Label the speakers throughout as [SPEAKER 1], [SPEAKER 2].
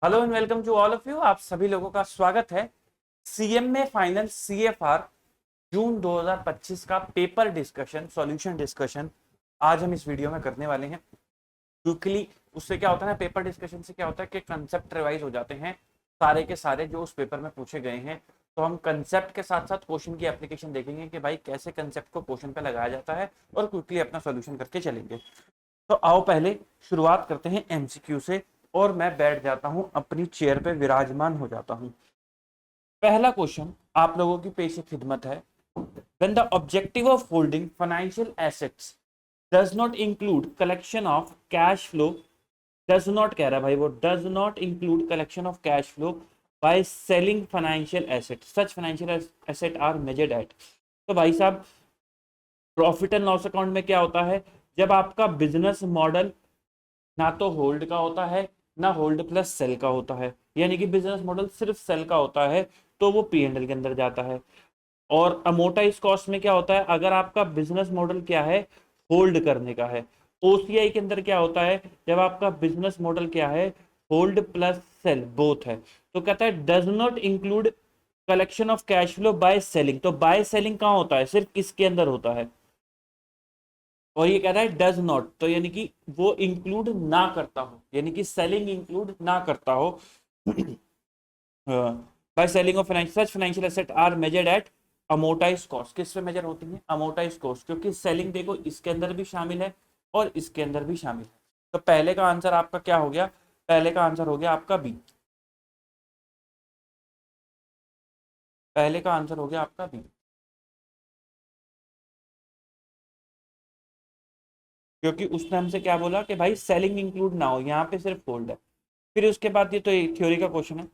[SPEAKER 1] Hello and welcome to all of you. आप सभी लोगों का स्वागत है सीएमए फाइनल सीएफआर जून 2025 का पेपर डिस्कशन सॉल्यूशन डिस्कशन आज हम इस वीडियो में करने वाले हैं। क्योंकि उससे क्या होता है ना, पेपर डिस्कशन से क्या होता है कि कंसेप्ट रिवाइज हो जाते हैं सारे के सारे जो उस पेपर में पूछे गए हैं। तो हम कंसेप्ट के साथ साथ क्वेश्चन की एप्लीकेशन देखेंगे कि भाई कैसे कंसेप्ट को क्वेश्चन पे लगाया जाता है और क्विकली अपना सॉल्यूशन करके चलेंगे। तो आओ पहले शुरुआत करते हैं एमसीक्यू से और मैं बैठ जाता हूं अपनी चेयर पे विराजमान हो जाता हूं। पहला क्वेश्चन आप लोगों की पेश खिदमत है। When the objective of holding financial assets does not include collection of cash flow, does not कह रहा है भाई, वो does not include collection of cash flow by selling financial asset, such financial asset are measured at. तो भाई साहब, profit and loss account में क्या होता है, जब आपका बिजनेस मॉडल ना तो होल्ड का होता है ना होल्ड प्लस सेल का होता है, यानी कि बिजनेस मॉडल सिर्फ सेल का होता है तो वो पीएनएल के अंदर जाता है। और अमोर्टाइज कॉस्ट में क्या होता है, अगर आपका बिजनेस मॉडल क्या है, होल्ड करने का है। ओसीआई के अंदर क्या होता है, जब आपका बिजनेस मॉडल क्या है, होल्ड प्लस सेल बोथ है। तो कहता है does not include collection of cash flow by selling. तो बाय सेलिंग कहाँ होता है, सिर्फ इसके अंदर होता है। और ये कह रहा है डज नॉट, तो यानी कि वो इंक्लूड ना करता हो, यानी कि सेलिंग इंक्लूड ना करता हो। By selling of financial asset are measured at amortise cost. किस पे मेजर होती है, अमोर्टाइज कॉस्ट, क्योंकि सेलिंग देखो इसके अंदर भी शामिल है और इसके अंदर भी शामिल है। तो पहले का आंसर आपका क्या हो गया, पहले का आंसर हो गया आपका बी। पहले का आंसर हो गया आपका बी, क्योंकि उसने हमसे क्या बोला कि भाई सेलिंग इंक्लूड ना हो, यहाँ पे सिर्फ होल्ड है। फिर उसके बाद ये तो थ्योरी का क्वेश्चन है।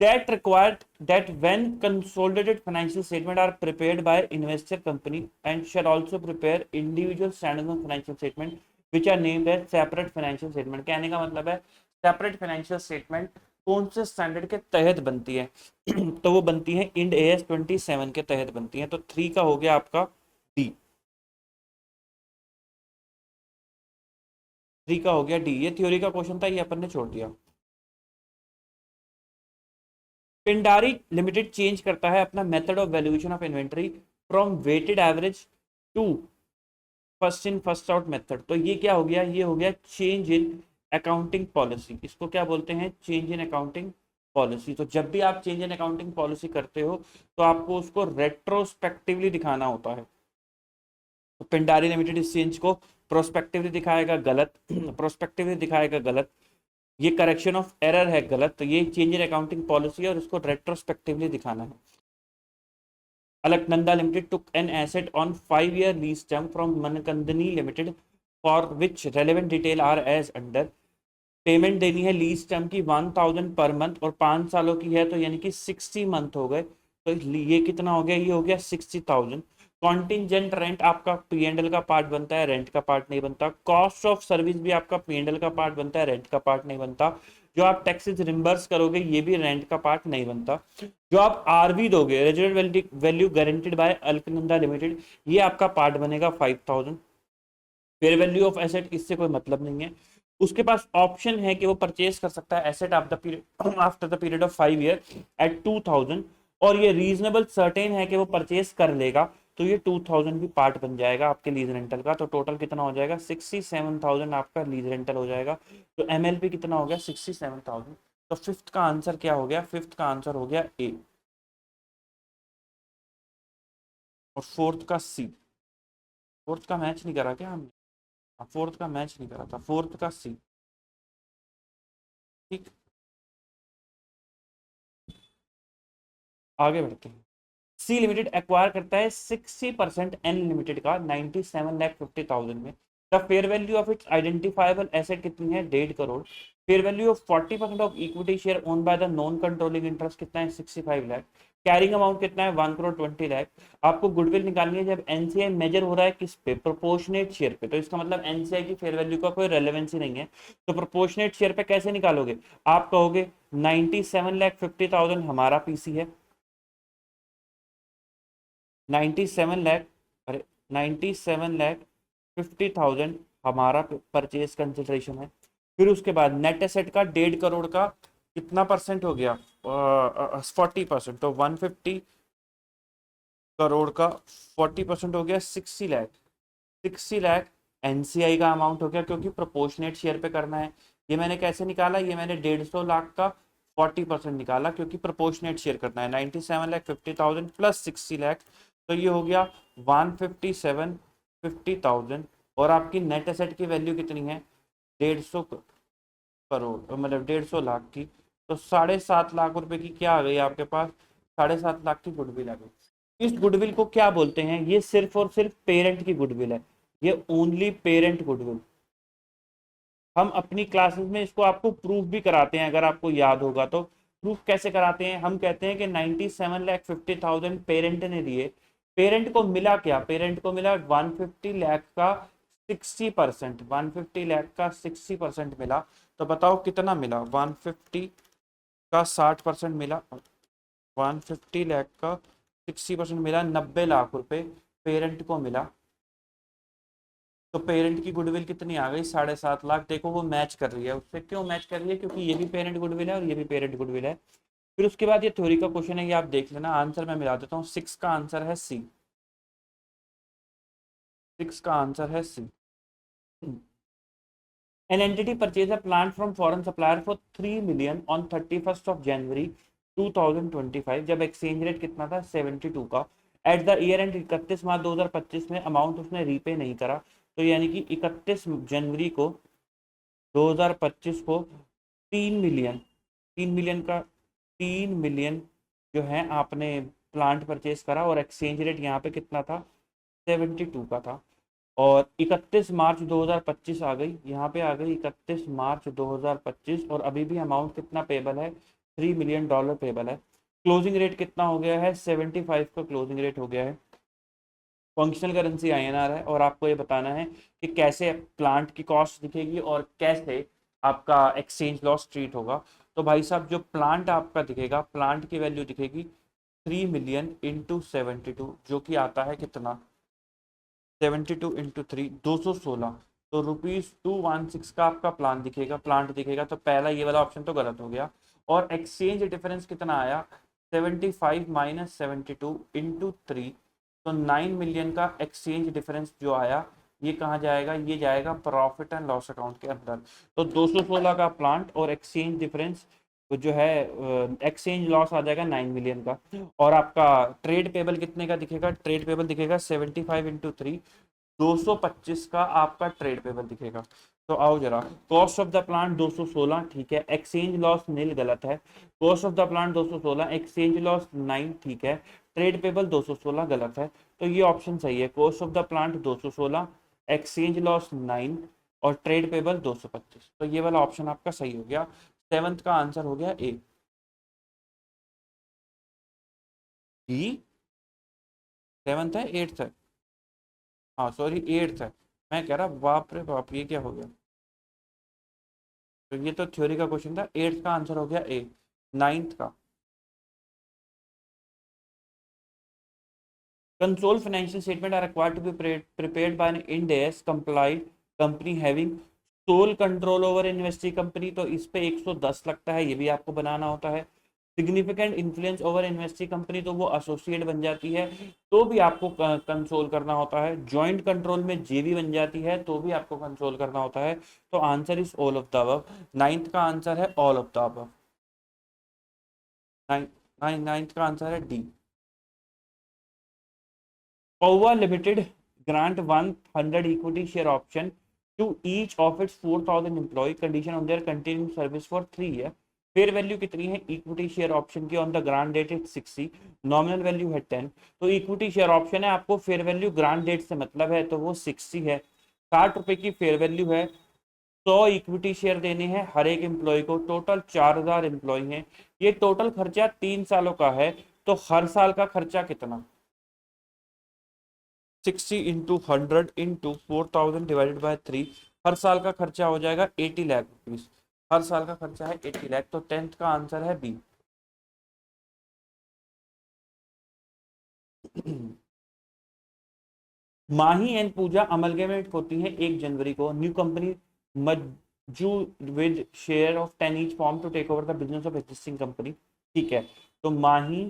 [SPEAKER 1] That required that when consolidated financial statements are prepared by investor company and shall also prepare individual standalone financial statement which are named as separate financial statement। कहने का मतलब है सेपरेट फाइनेंशियल स्टेटमेंट कौन से standard के तहत बनती है तो वो बनती है इंड एएस 27 के तहत बनती है। तो 3 का हो गया आपका डी, 3 का हो गया डी। ये थ्योरी का क्वेश्चन था, ये अपन ने छोड़ दिया। पिंडारी लिमिटेड चेंज करता है अपना method of valuation of inventory from weighted average to first in first out method. तो ये क्या हो गया, ये हो गया चेंज इन अकाउंटिंग पॉलिसी। इसको क्या बोलते हैं, चेंज इन अकाउंटिंग पॉलिसी। तो जब भी आप चेंज इन अकाउंटिंग पॉलिसी करते हो तो आपको उसको रेट्रोस्पेक्टिवली दिखाना होता है। तो पिंडारी लिमिटेड इस चेंज को प्रोस्पेक्टिवली दिखाएगा गलत प्रोस्पेक्टिवली दिखाएगा गलत, ये करेक्शन ऑफ एरर है गलत। तो ये चेंज इन अकाउंटिंग पॉलिसी है और इसको रेट्रोस्पेक्टिवली दिखाना है। Alaknanda Limited took an asset on 5-year lease term from Manakandani Limited for which relevant detail are as under। Payment देनी है लीज टर्म की 1000 पर मंथ और 5 सालों की है, तो यानी कि 60 मंथ हो गए। तो ये कितना हो गया, ये हो गया 60,000। कॉन्टिजेंट रेंट आपका पीएनएल का पार्ट बनता है, रेंट का पार्ट नहीं बनता। कॉस्ट ऑफ सर्विस भी आपका पीएनएल का पार्ट बनता है, रेंट का पार्ट नहीं बनता। जो आप टैक्सेस रिम्बर्स करोगे ये भी रेंट का पार्ट नहीं बनता। जो आप आरवी दोगे, resident value guaranteed bye Alaknanda limited, ये आपका पार्ट बनेगा 5000। फेयर वैल्यू ऑफ एसेट इससे कोई मतलब नहीं है। उसके पास ऑप्शन है कि वो परचेज कर सकता है asset after the period of 5 year at 2000, और ये रीजनेबल सर्टेन है कि वो परचेज कर लेगा। तो ये 2000 भी पार्ट बन जाएगा आपके लीज रेंटल का। तो टोटल कितना हो जाएगा, 67,000 आपका लीज रेंटल हो जाएगा। तो एमएलपी कितना हो गया, 67,000। तो फिफ्थ का आंसर क्या हो गया, फिफ्थ का आंसर हो गया ए और फोर्थ का सी। फोर्थ का मैच नहीं करा क्या हमने, फोर्थ का मैच नहीं करा था, फोर्थ का सी। ठीक, आगे बढ़ते हैं। सी लिमिटेड एक्वायर करता है 60% एन लिमिटेड का 97,50,000 में। The fair value of its identifiable asset कितनी है, 1.5 crore. Fair value of 40% of equity share own by the non controlling interest कितना है, 65 लाख। कैरिंग अमाउंट कितना है, 1,20,00,000। आपको गुडविल निकालनी है जब एनसीआई मेजर हो रहा है किस पे, प्रोपोर्शनेट शेयर पे। तो इसका मतलब एनसीआई की फेयर वैल्यू का कोई रेलेवेंसी नहीं है। तो प्रोपोर्शनेट शेयर पे कैसे निकालोगे, आप कहोगे 97,50,000 हमारा पीसी है, 97 लाख, अरे 97,50,000 हमारा परचेज कंसिडरेशन है। फिर उसके बाद नेट एसेट का 1.5 करोड़ का कितना परसेंट हो गया, 40%, तो 150 करोड़ का 40% हो गया 60 लाख। 60 लाख एनसीआई का अमाउंट हो गया, क्योंकि प्रोपोर्शनेट शेयर पे करना है। ये मैंने कैसे निकाला, ये मैंने 150 लाख का 40% निकाला, क्योंकि प्रोपोर्शनेट शेयर करना है। 97,50,000 प्लस 60 लाख, तो ये हो गया 157,50,000। और आपकी नेट एसेट की वैल्यू कितनी है, 150 करोड़, मतलब 150 लाख की। तो 7.5 लाख रुपए की क्या आ गई आपके पास, 7.5 लाख की गुडविल आ गई। इस गुडविल को क्या बोलते हैं, ये सिर्फ और सिर्फ पेरेंट की गुडविल है, ये ओनली पेरेंट गुडविल। हम अपनी क्लासेस में इसको आपको प्रूफ भी कराते हैं, अगर आपको याद होगा तो। प्रूफ कैसे कराते हैं, हम कहते हैं कि 97,50,000 पेरेंट ने दिए, पेरेंट को मिला क्या, पेरेंट को मिला 150 लाख का 60%, 150 लाख का 60% मिला। तो बताओ कितना मिला, 150 का 60% मिला, 150 लाख का 60% मिला, 90 लाख रुपए पेरेंट को मिला। तो पेरेंट की गुडविल कितनी आ गई, 7.5 लाख। देखो वो मैच कर रही है उससे, क्यों मैच कर रही है, क्योंकि ये भी पेरेंट गुडविल है और ये भी पेरेंट गुडविल है। फिर उसके बाद ये थ्योरी का क्वेश्चन है, ये आप देख लेना, आंसर मैं मिला देता हूँ। 6 का आंसर है सी, 6 का आंसर है सी। An entity purchased a plant from foreign supplier for 3 million on 31st of January 2025, जब एक्सचेंज रेट कितना था 72 का। At the year and 31 March 2025 में अमाउंट उसने रीपे नहीं करा, तो यानी कि 31 जनवरी को 2025 को 3 मिलियन, 3 मिलियन का 3 मिलियन जो है आपने प्लांट परचेज करा, और एक्सचेंज रेट यहाँ पे कितना था, 72 का था। और 31 मार्च 2025 आ गई, यहाँ पे आ गई 31 मार्च 2025, और अभी भी अमाउंट कितना पेबल है, $3 मिलियन पेबल है। क्लोजिंग रेट कितना हो गया है, 75 का क्लोजिंग रेट हो गया है। फंक्शनल करेंसी आईएनआर है, और आपको ये बताना है कि कैसे प्लांट की कॉस्ट दिखेगी और कैसे आपका एक्सचेंज लॉस ट्रीट होगा। तो भाई साहब जो प्लांट आपका दिखेगा, प्लांट की वैल्यू दिखेगी 3 मिलियन इंटू 72, जो कि आता है कितना, 72 इंटू 3, 216। तो ₹216 का आपका प्लान दिखेगा, प्लांट दिखेगा। तो पहला ये वाला ऑप्शन तो गलत हो गया। और एक्सचेंज डिफरेंस कितना आया, 75 माइनस 72 इंटू 3, तो 9 मिलियन का एक्सचेंज डिफरेंस जो आया, ये कहाँ जाएगा, ये जाएगा प्रॉफिट एंड लॉस अकाउंट के अंदर। तो 216 का प्लांट और एक्सचेंज डिफरेंस जो है, एक्सचेंज लॉस आ जाएगा 9 मिलियन का। और आपका ट्रेड पेबल कितने का दिखेगा, ट्रेड पेबल दिखेगा 75 इंटू 3, 225 का आपका ट्रेड पेबल दिखेगा। तो आओ जरा, कॉस्ट ऑफ द प्लांट 216, ठीक है, एक्सचेंज लॉस नील गलत है, cost of the plant 216, exchange loss 9, ठीक है, ट्रेड पेबल 216 गलत है। तो ये ऑप्शन सही है, cost of the plant 216, exchange loss 9 और ट्रेड पेबल 225। तो ये वाला ऑप्शन आपका सही हो गया। सेवंथ का आंसर हो गया ए। डी सेवंथ है, एट्थ है, हाँ सॉरी एट्थ है। मैं कह रहा बाप रे बाप, ये क्या हो गया। तो ये तो थ्योरी का क्वेश्चन था, एट्थ का आंसर हो गया ए। नाइन्थ का, consol financial statement are required to be prepared by an Ind AS compliant company having sole control over investee company. तो इस पे 110 लगता है, ये भी आपको बनाना होता है। Significant influence over investee company, तो वो एसोसिएट बन जाती है, तो भी आपको कंसोल करना होता है। जॉइंट कंट्रोल में जेवी बन जाती है, तो भी आपको कंसोल करना होता है। तो answer is all of the above. Ninth का आंसर है all of the above. Ninth का आंसर है D. Powua Limited grant 100 equity share option to each of its 4,000 employee condition on their continuing service for 3 year। Fair value कितनी है equity share option की, on the grant date is 60, nominal value है 10। तो equity share option है, आपको fair value grant date से मतलब है, तो वो 60 है। 60 रुपए की फेयर वैल्यू है, 100 इक्विटी शेयर देने हैं हर एक एम्प्लॉय को, टोटल 4,000 एम्प्लॉय हैं। ये टोटल खर्चा 3 सालों का है, तो हर साल का खर्चा कितना, 60 इंटू 100 इंटू 4,000 डिवाइडेड बाय 3, हर साल का खर्चा हो जाएगा 80 लाख रुपीज। हर साल का खर्चा है 80 लाख। तो टेंथ का आंसर है बी। माही एंड पूजा अमलगमेंट होती है 1 जनवरी को। न्यू कंपनी जू with share of 10 each form to take over the business of existing company. ठीक है, तो माही,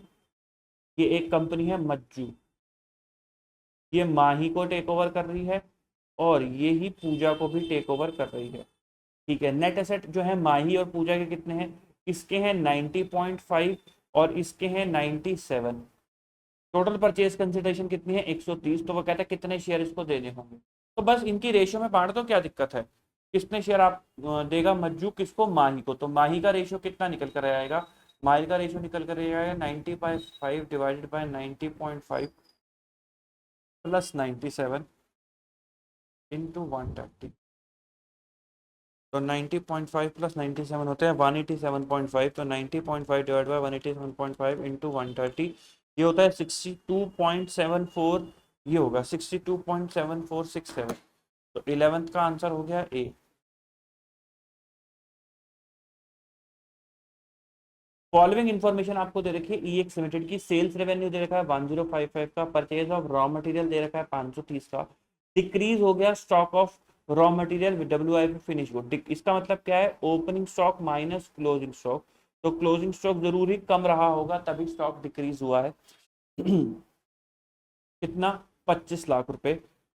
[SPEAKER 1] ये एक कंपनी है मज्जू, ये माही को टेक ओवर कर रही है और ये ही पूजा को भी टेक ओवर कर रही है। ठीक है, नेट एसेट जो है माही और पूजा के कितने हैं, इसके हैं 90.5 और इसके हैं 97। टोटल परचेज कंसिडरेशन कितनी है 130। तो वो कहता है कितने शेयर इसको देने होंगे, तो बस इनकी रेशियो में बांट दो, क्या दिक्कत है। कितने शेयर आप देगा मज्जू किसको, माही को, तो माही का रेशियो कितना निकल कर आएगा, माही का रेशियो निकल कर आएगा 90/5 डिवाइडेड बाय 90.5 प्लस 97 इंटू 130। तो 90.5 प्लस 97 होते हैं 187.5। तो 90.5 डिवाइड बाय 187.5 इंटू 130, ये होता है 62.74, ये होगा 62.7467। तो 11th का आंसर हो गया ए। फॉलोइंग इन्फॉर्मेशन आपको दे रखी है, ईएक्स लिमिटेड की सेल्स रेवेन्यू दे रखा है 1055 का, परचेज ऑफ रॉ मटेरियल दे रखा है 530 का, डिक्रीज हो गया stock of raw material with WIP finish good. इसका मतलब क्या है, opening stock minus closing stock. तो क्लोजिंग स्टॉक जरूर ही कम रहा होगा तभी स्टॉक डिक्रीज हुआ है। कितना, 25 लाख रुपए।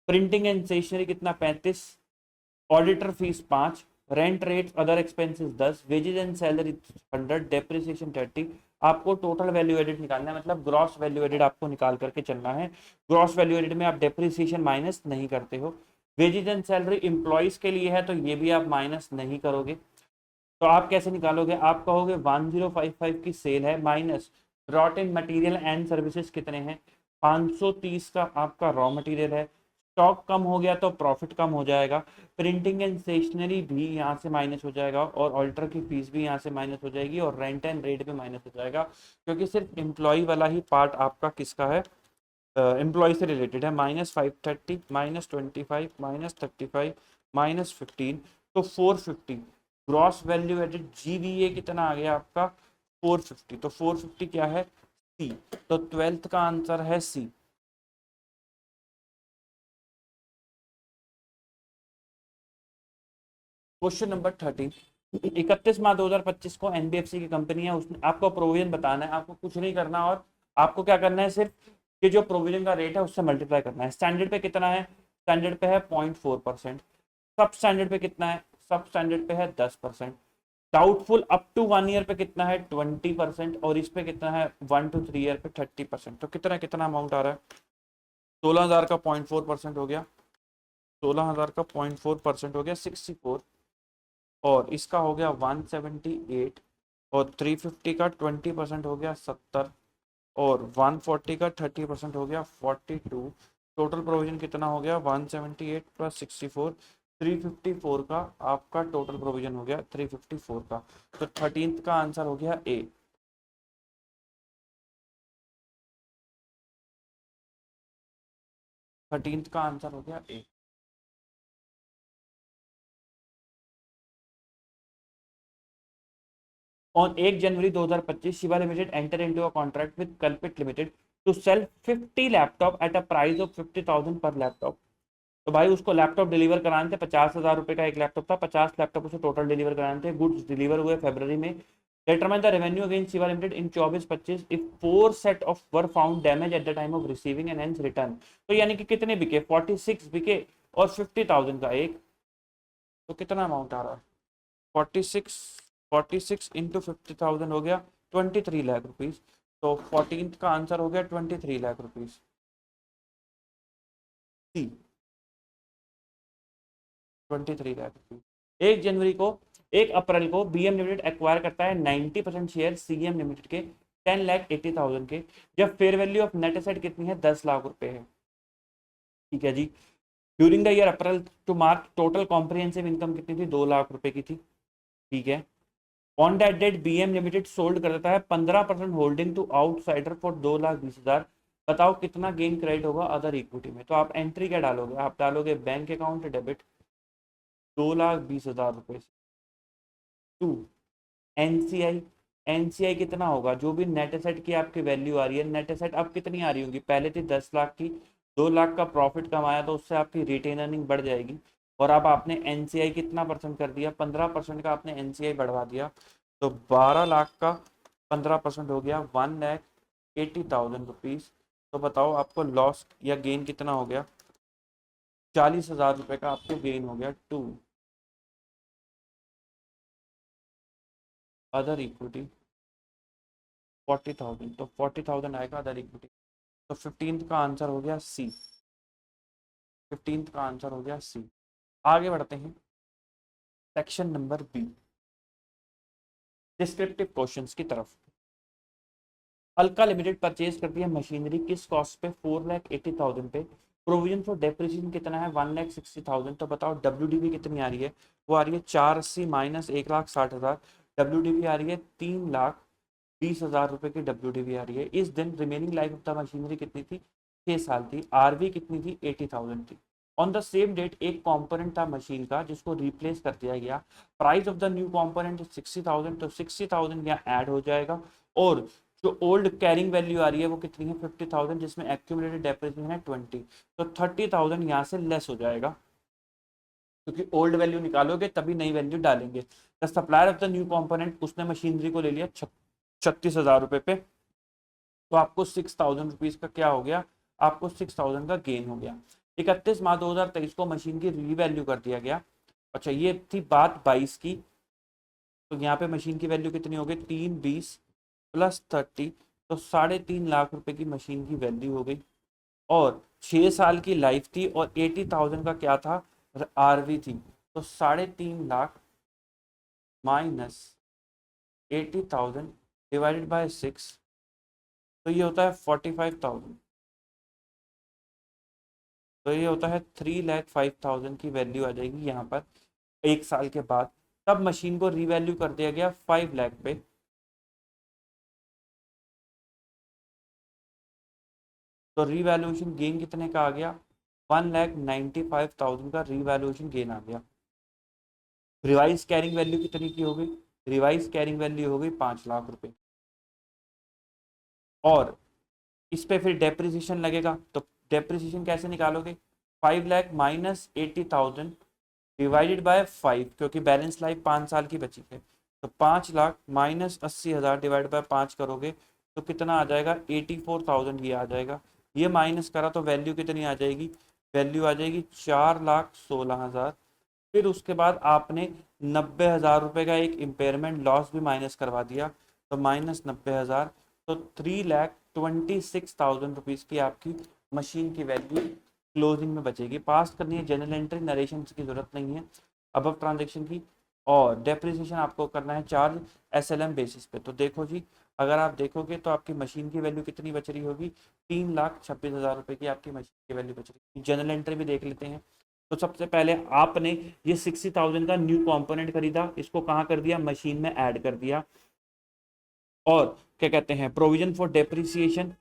[SPEAKER 1] प्रिंटिंग एंड स्टेशनरी कितना, 35। Auditor fees 5, rent rate other expenses 10, wages and salary 100, depreciation 30। आपको टोटल वैल्यू एडेड निकालना है, मतलब ग्रॉस वैल्यू एडेड आपको निकाल करके चलना है। ग्रॉस वैल्यू एडेड में आप डेप्रिसिएशन माइनस नहीं करते हो। वेजेज एंड सैलरी एम्प्लॉयज के लिए है तो ये भी आप माइनस नहीं करोगे। तो आप कैसे निकालोगे, आप कहोगे 1055 की सेल है माइनस रॉट इन मटेरियल एंड सर्विसेज कितने हैं, 530 का आपका रॉ मटेरियल है। स्टॉक कम हो गया तो प्रॉफिट कम हो जाएगा। प्रिंटिंग एंड स्टेशनरी भी यहाँ से माइनस हो जाएगा और ऑल्टर की फीस भी यहाँ से माइनस हो जाएगी और रेंट एंड रेट भी माइनस हो जाएगा, क्योंकि सिर्फ एम्प्लॉय वाला ही पार्ट आपका किसका है, एम्प्लॉय से रिलेटेड है। -530 -25 -35 -15, तो 450। ग्रॉस वैल्यू एडेड जीवीए कितना आ गया आपका, 450। तो 450 क्या है, सी। तो 12th का आंसर है सी। क्वेश्चन नंबर 13, 31 मार्च 2025 को एनबीएफसी की कंपनी है, उसने आपको प्रोविजन बताना है, आपको कुछ नहीं करना और आपको क्या करना है, सिर्फ कि जो प्रोविजन का रेट है उससे मल्टीप्लाई करना है। स्टैंडर्ड पे कितना है, स्टैंडर्ड पे है 0.4%। सब स्टैंडर्ड पे कितना है, सब स्टैंडर्ड पे है 10%। डाउटफुल अप टू 1 ईयर पे कितना है 20%, और इस पे कितना है 1 to 3 ईयर पे 30%। तो कितना कितना अमाउंट आ रहा है, 16,000 का 0.4% हो गया, 16,000 का 0.4% हो गया 64, और इसका हो गया 178, और 350 का 20% हो गया 70, और 140 का 30% हो गया 42। टोटल प्रोविजन कितना हो गया 178 प्लस 64, 354 का आपका टोटल प्रोविजन हो गया 354 का। तो 13th का आंसर हो गया ए। थर्टींथ का आंसर हो गया A. On 1 January 2025 Shiva limited enter into a contract with Kalpit limited to sell 50 laptop at a price of 50,000 per laptop. तो भाई उसको लैपटॉप डिलीवर कराने थे, 50,000 रुपए का एक लैपटॉप था, 50 लैपटॉप उसे टोटल डिलीवर कराने थे। गुड्स डिलीवर हुए फरवरी में। Determine the revenue against Shiva limited in 24-25 if 4 set of were found damage at the time of receiving end hence return. तो यानी कि कितने बिके, 46 बिके और 50,000 का एक, तो कितना अमाउंट आ रहा है, 46, 46 इंटू 50,000 हो गया 23 लाख रुपीज। तो 14th का आंसर हो गया 23 लाख रुपीज, सी 23 लाख रुपीज। 1 अप्रैल को बीएम लिमिटेड एक्वायर करता है 90% शेयर सीएम लिमिटेड के 10,80,000 के, जब fair value of net asset कितनी है 10 लाख रुपए है। ठीक है जी। During the year April to March total comprehensive income कितनी थी, 2 लाख रुपए की थी। ठीक है। On that date BM limited sold कर देता है 15% होल्डिंग टू आउटसाइडर फॉर 2,20,000। बताओ कितना गेन क्रेडिट होगा अदर इक्विटी में। तो आप एंट्री क्या डालोगे, आप डालोगे बैंक अकाउंट डेबिट 2,20,000 रुपए से, टू एनसीआई। एनसीआई कितना होगा, जो भी नेट एसेट की आपकी वैल्यू आ रही है, नेट एसेट अब कितनी आ रही होगी, पहले थी 10 लाख की, 2 लाख का प्रॉफिट कमाया तो उससे आपकी रिटेन अर्निंग बढ़ जाएगी, और अब आपने एनसीआई कितना परसेंट कर दिया, 15% का आपने एनसीआई बढ़वा दिया, तो 12 लाख का 15% हो गया 1,80,000 रुपीज। तो बताओ आपको लॉस या गेन कितना हो गया, 40,000 रुपए का आपको गेन हो गया टू अदर इक्विटी 40,000, तो 40,000 आएगा अदर इक्विटी। तो 15th का आंसर हो गया सी, 15th का आंसर हो गया सी। आगे बढ़ते हैं section number B, descriptive questions की तरफ। अल्का लिमिटेड परचेज करती है मशीनरी किस कॉस्ट पे, 4,80,000 पे। प्रोविजन फॉर डेप्रिसिएशन कितना है, 1,60,000। तो बताओ डब्ल्यूडीवी कितनी आ रही है, वो आ रही है 480 माइनस 1,60,000। डब्ल्यूडीवी आ रही है 3,20,000 रुपए की डब्ल्यूडीवी आ रही है। इस दिन remaining life of the machinery कितनी थी, 6 साल थी। आरवी कितनी थी, 80,000 थी। ऑन द सेम डेट एक कंपोनेंट था मशीन का जिसको रिप्लेस कर दिया गया। Price of the new component 60,000, तो 60,000 यहाँ ऐड हो जाएगा। और जो ओल्ड कैरिंग वैल्यू आ रही है वो कितनी है, 50,000, जिसमें एक्यूमुलेटेड डेप्रिसिएशन है 20, तो 30,000 यहाँ से लेस हो जाएगा, क्योंकि ओल्ड वैल्यू निकालोगे तभी नई वैल्यू डालेंगे। The supplier of the new component, उसने मशीनरी को ले लिया 36,000 रुपए पे, तो आपको 6,000 रुपीज का क्या हो गया, आपको 6,000 का गेन हो गया। 31 मार्च 2023 को मशीन की रीवैल्यू कर दिया गया। अच्छा, ये थी बात 22 की। तो यहाँ पे मशीन की वैल्यू कितनी हो गई, 320 प्लस 30, तो 3.5 लाख रुपए की मशीन की वैल्यू हो गई। और 6 साल की लाइफ थी और 80,000 का क्या था, आरवी थी। तो 3.5 लाख माइनस 80,000 डिवाइडेड बाय 6, तो ये होता है 45,000। तो ये होता है 3,05,000 की वैल्यू आ जाएगी यहाँ पर 1 साल के बाद। तब मशीन को रीवैल्यू कर दिया गया 5 लाख पे। तो रीवैल्यूएशन गेन कितने का आ गया, 1,95,000 का रीवैल्यूएशन गेन आ गया। रिवाइज कैरिंग वैल्यू कितनी की हो गई, रिवाइज कैरिंग वैल्यू हो गई 5 लाख रुपए। और इस पे फिर डेप्रिसिएशन लगेगा, तो डेप्रिसिएशन कैसे निकालोगे, 5 लाख माइनस 80,000 डिवाइडेड बाय 5, क्योंकि बैलेंस लाइफ 5 साल की बची है। तो 5 लाख माइनस 80,000 डिवाइड बाय 5 करोगे तो कितना आ जाएगा, 84,000 ये आ जाएगा। ये माइनस करा तो वैल्यू कितनी आ जाएगी, वैल्यू आ जाएगी 4,16,000। फिर उसके बाद आपने 90,000 रुपये का एक इम्पेयरमेंट लॉस भी माइनस करवा दिया, तो माइनस 90,000, तो 3,26,000 रुपीज़ की आपकी मशीन की वैल्यू क्लोजिंग में बचेगी। पास करनी है, जनरल एंट्री नरेशन की जरूरत नहीं है अब ट्रांजेक्शन की। और डेप्रिसिएशन आपको करना है चार्ज एसएलएम बेसिस पे। तो देखो जी, अगर आप देखोगे तो आपकी मशीन की वैल्यू कितनी बच रही होगी, 3,26,000 रुपये की आपकी मशीन की वैल्यू बच रही है। जनरल एंट्री भी देख लेते हैं। तो सबसे पहले आपने ये 60,000 का न्यू कंपोनेंट खरीदा, इसको कहाँ कर दिया, मशीन में ऐड कर दिया। और क्या कहते हैं, प्रोविजन फॉर डेप्रिसिएशन,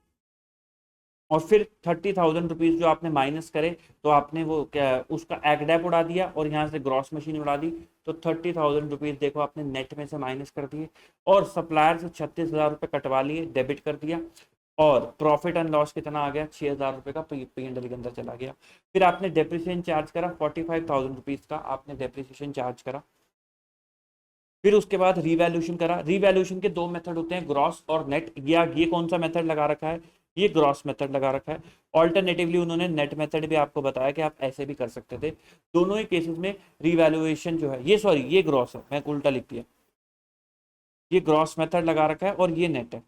[SPEAKER 1] और फिर 30,000 रुपीज जो आपने माइनस करे, तो आपने वो क्या उसका एगडेप उड़ा दिया और यहाँ से ग्रॉस मशीन उड़ा दी। तो 30,000 रुपीज देखो आपने नेट में से माइनस कर दिए। और सप्लायर से 36,000 रुपये कटवा लिए, डेबिट कर दिया। और प्रॉफिट एंड लॉस कितना आ गया, 6,000 रुपये का P&L के अंदर चला गया। फिर आपने डेप्रिसिएशन चार्ज करा 45,000 रुपीज का आपने डेप्रिसिएशन चार्ज करा। फिर उसके बाद रीवैल्यूएशन करा। रीवैल्यूएशन के दो मेथड होते हैं, ग्रॉस और नेट। या ये कौन सा मेथड लगा रखा है, ये ग्रॉस मेथड लगा रखा है। ऑल्टरनेटिवली उन्होंने नेट मेथड भी आपको बताया कि आप ऐसे भी कर सकते थे। दोनों ही केसेस में रीवैल्यूएशन जो है, ये सॉरी ये ग्रॉस है, मैं उल्टा लिख दिया, ये ग्रॉस मेथड लगा रखा है और ये नेट है,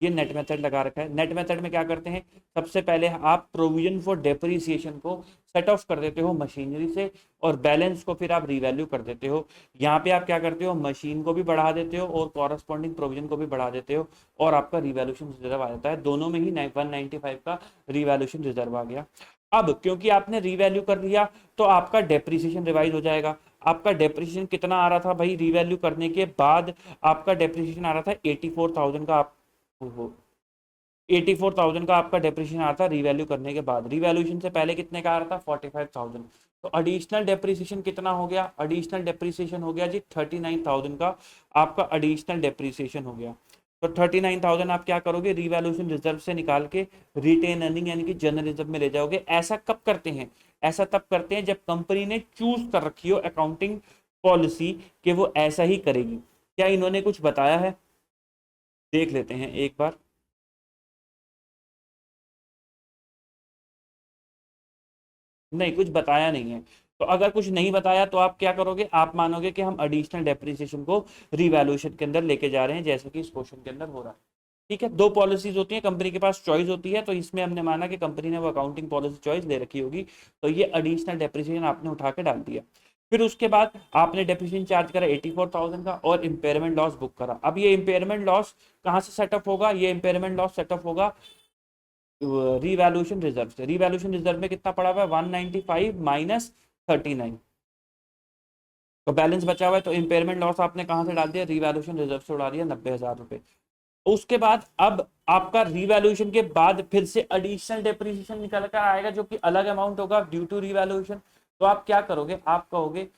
[SPEAKER 1] ये नेट मेथड लगा रखा है। नेट मेथड में क्या करते हैं, सबसे पहले आप प्रोविजन फॉर डेप्रिसिएशन को सेट ऑफ कर देते हो मशीनरी से, और बैलेंस को फिर आप रीवैल्यू कर देते हो। यहाँ पे आप क्या करते हो, मशीन को भी बढ़ा देते हो और कॉरस्पॉन्डिंग प्रोविजन को भी बढ़ा देते हो, और आपका रिवैल्यूएशन रिजर्व आ जाता है। दोनों में ही 195 का रिवैल्यूएशन रिजर्व आ गया। अब क्योंकि आपने रीवैल्यू कर लिया, तो आपका डेप्रिसिएशन रिवाइज हो जाएगा। आपका डेप्रिसिएशन कितना आ रहा था भाई, रीवैल्यू करने के बाद आपका डेप्रिसिएशन आ रहा था 84,000 का। आप 84,000 का आपका डेप्रिसिएशन आता है रिवैल्यू करने के बाद। रिवैल्यूएशन से पहले कितने का आ रहा था, 45,000। तो एडिशनल डेप्रिसिएशन कितना हो गया, एडिशनल डेप्रिसिएशन हो गया जी 39,000 का आपका एडिशनल डेप्रिसिएशन हो गया। तो 39,000 आप क्या करोगे, रिवैल्यूएशन रिजर्व से निकाल के रिटेन अर्निंग यानी कि जनरल रिजर्व में ले जाओगे। ऐसा कब करते हैं, ऐसा तब करते हैं जब कंपनी ने चूज कर रखी हो अकाउंटिंग पॉलिसी कि वो ऐसा ही करेगी। क्या इन्होंने कुछ बताया है, देख लेते हैं एक बार। नहीं, कुछ बताया नहीं है। तो अगर कुछ नहीं बताया तो आप क्या करोगे, आप मानोगे कि हम एडिशनल डेप्रिसिएशन को रिवैल्यूएशन के अंदर लेके जा रहे हैं, जैसे कि इस क्वेश्चन के अंदर हो रहा है। ठीक है, दो पॉलिसीज होती है, कंपनी के पास चॉइस होती है, तो इसमें हमने माना कि कंपनी ने वो अकाउंटिंग पॉलिसी चॉइस ले रखी होगी, तो ये एडिशनल डेप्रिसिएशन आपने उठा के डाल दिया। फिर उसके बाद आपने डेप्रिसिएशन चार्ज करा 84,000 का और इम्पेयरमेंट लॉस बुक करा। अब ये इम्पेयरमेंट लॉस कहाँ से सेटअप होगा, ये इम्पेयरमेंट लॉस सेटअप होगा रिवैल्यूएशन रिजर्व से। रिवैल्यूएशन रिजर्व में कितना पड़ा हुआ है, 195 माइनस 39, तो बैलेंस बचा हुआ है। तो इम्पेयरमेंट लॉस आपने कहां से डाल दिया, रिवैल्यूएशन रिजर्व से उड़ा दिया 90,000 रुपए। उसके बाद अब आपका रिवैल्यूएशन के बाद फिर से एडिशनल डेप्रिसिएशन निकल कर आएगा, जो कि अलग अमाउंट होगा ड्यू टू रिवैल्यूएशन। तो आप क्या करोगे, आप कहोगे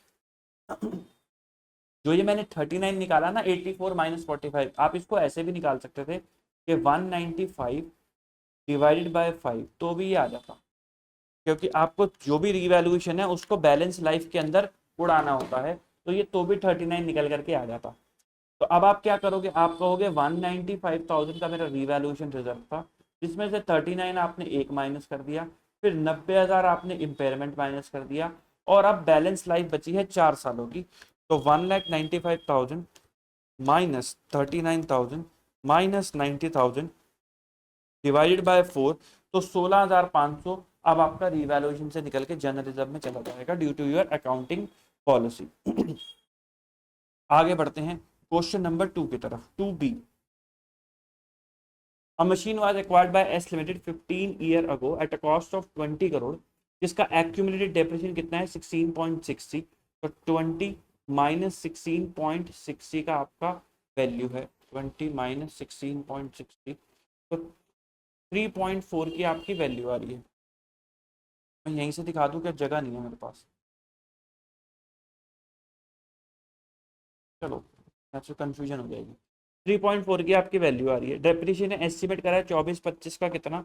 [SPEAKER 1] जो ये मैंने 39 निकाला ना, 84 माइनस 45, आप इसको ऐसे भी निकाल सकते थे कि 195 डिवाइडेड बाय 5, तो भी ये आ जाता, क्योंकि आपको जो भी रिवैल्यूएशन है उसको बैलेंस लाइफ के अंदर उड़ाना होता है, तो ये तो भी 39 निकल करके आ जाता। तो अब आप क्या करोगे, आप कहोगे 195,000 का मेरा रिवैल्यूएशन रिजर्व था, जिसमें से 39 आपने एक माइनस कर दिया, फिर 90,000 आपने इम्पेयरमेंट माइनस कर दिया, और अब बैलेंस लाइफ बची है 4 सालों की। तो 1,95,000 माइनस 39,000 माइनस 90,000 डिवाइडेड बाय 4, तो 16,500 अब आपका रिवैल्यूएशन से निकल के जनरल रिजर्व में चला जाएगा due to your accounting policy. आगे बढ़ते हैं क्वेश्चन नंबर 2 की तरफ। 2B, A machine was acquired by S Limited 15 year ago at a cost of 20 crore, जिसका accumulated depreciation कितना है 16.60, तो 20 माइनस 16.60 का आपका वैल्यू है, 20 माइनस 16.60, तो 3.4 की आपकी वैल्यू आ रही है। मैं यहीं से दिखा दूं, क्या जगह नहीं है मेरे पास, चलो आपसे कंफ्यूजन हो जाएगी। 3.4 की आपकी वैल्यू आ रही है। डेप्रिसिएशन एस्टिमेट करा है 24-25 का, कितना,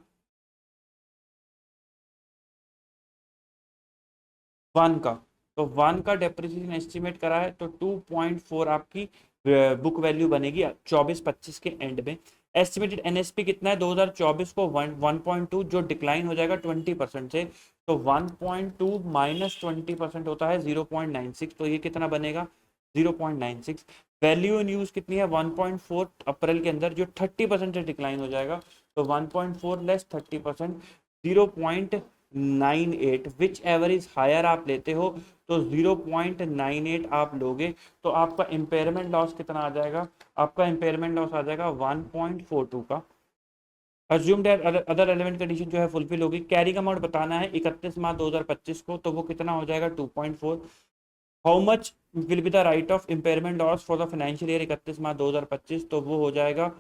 [SPEAKER 1] 1 का, तो 1 का डेप्रिसिएशन एस्टिमेट करा है, तो 2.4 आपकी बुक वैल्यू बनेगी 24-25 के एंड में। एस्टिमेटेड एनएसपी कितना है 2024 को 1.2, जो डिक्लाइन हो जाएगा 20% से, तो 1.2 माइनस 20% होता है 0.96, तो ये कितना बनेगा 0.96। वैल्यू इन यूज कितनी है 1.4 अप्रैल के अंदर, जो 30% से डिक्लाइन हो जाएगा, तो 1.4 less 30%, 0.98, whichever is higher आप लेते हो, तो 0.98 आप लोगे, तो आपका इम्पेयरमेंट लॉस कितना आ जाएगा, आपका इम्पेयरमेंट लॉस आ जाएगा 1.42 का। अज्यूम्ड अदर एलिमेंट कंडीशन जो है फुलफिल होगी। कैरिंग अमाउंट बताना है 31 मार्च 2025 को, तो वो कितना हो जाएगा 2.4। How much will be the write off impairment loss for the financial year 31 March 2025, तो वो हो जाएगा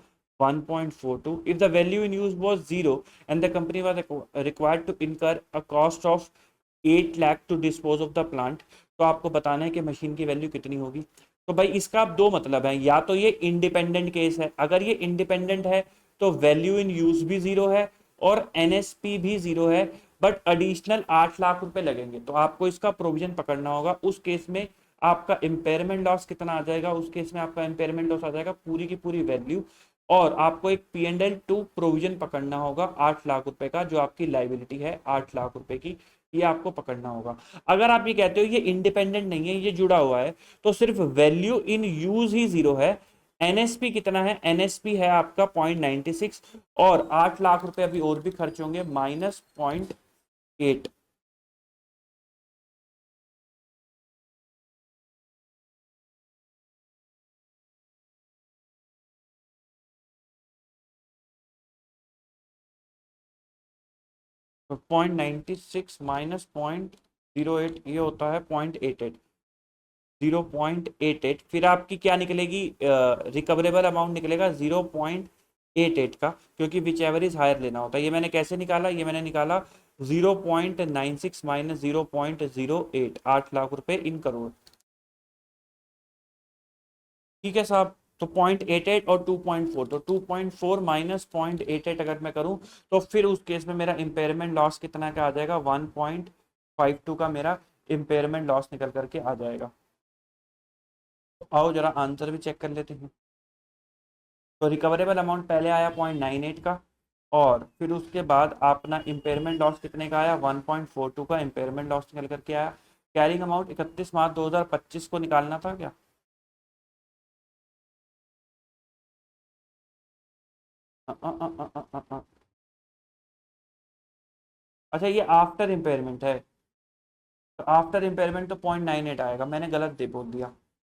[SPEAKER 1] 1.42। If the value in use was 0 and the company was required to incur a cost of 8 lakh to dispose of the plant, तो आपको बताना है कि machine की वैल्यू कितनी होगी। तो भाई इसका अब दो मतलब है, या तो ये इंडिपेंडेंट केस है, अगर ये इंडिपेंडेंट है तो वैल्यू इन यूज भी जीरो है और एनएसपी भी जीरो है, बट एडिशनल 8 लाख रुपए लगेंगे, तो आपको इसका प्रोविजन पकड़ना होगा। उस केस में आपका इम्पेयरमेंट लॉस कितना आ जाएगा, उस केस में आपका इम्पेयरमेंट लॉस आ जाएगा पूरी की पूरी वैल्यू, और आपको एक P&L 2 प्रोविजन पकड़ना होगा 8 लाख रुपए का, जो आपकी लाइबिलिटी है 8 लाख रुपए की, ये आपको पकड़ना होगा। अगर आप ये कहते हो ये इंडिपेंडेंट नहीं है, ये जुड़ा हुआ है, तो सिर्फ value in use he zero है। एनएसपी कितना है, एनएसपी है आपका 0.96, और 8 लाख रुपए अभी और भी खर्च होंगे, माइनस 0.8। तो 0.96 माइनस 0.08, ये होता है 0.88, 0.88। फिर आपकी क्या निकलेगी, रिकवरेबल अमाउंट निकलेगा 0.88 का, क्योंकि विच एवर इज हायर लेना होता है। ये मैंने कैसे निकाला, ये मैंने निकाला 0.96 माइनस 0.08, 8 लाख रुपए इन करोड़। ठीक है साहब, तो 0.88 और 2.4, तो 2.4 माइनस 0.88 अगर मैं करूं तो फिर उस केस में मेरा इम्पेयरमेंट लॉस कितना का आ जाएगा, 1.52 का मेरा इम्पेयरमेंट लॉस निकल करके आ जाएगा। तो आओ जरा आंसर भी चेक कर लेते हैं। तो रिकवरेबल अमाउंट पहले आया 0.98 का, और फिर उसके बाद अपना इम्पेयरमेंट लॉस कितने का आया, 1.42 का इम्पेयरमेंट लॉस निकल करके आया। कैरिंग अमाउंट 31 मार्च 2025 को निकालना था क्या? अच्छा, ये आफ्टर इम्पेयरमेंट है, तो आफ्टर इम्पेयरमेंट तो 0.98 आएगा, मैंने गलत दे बोल दिया,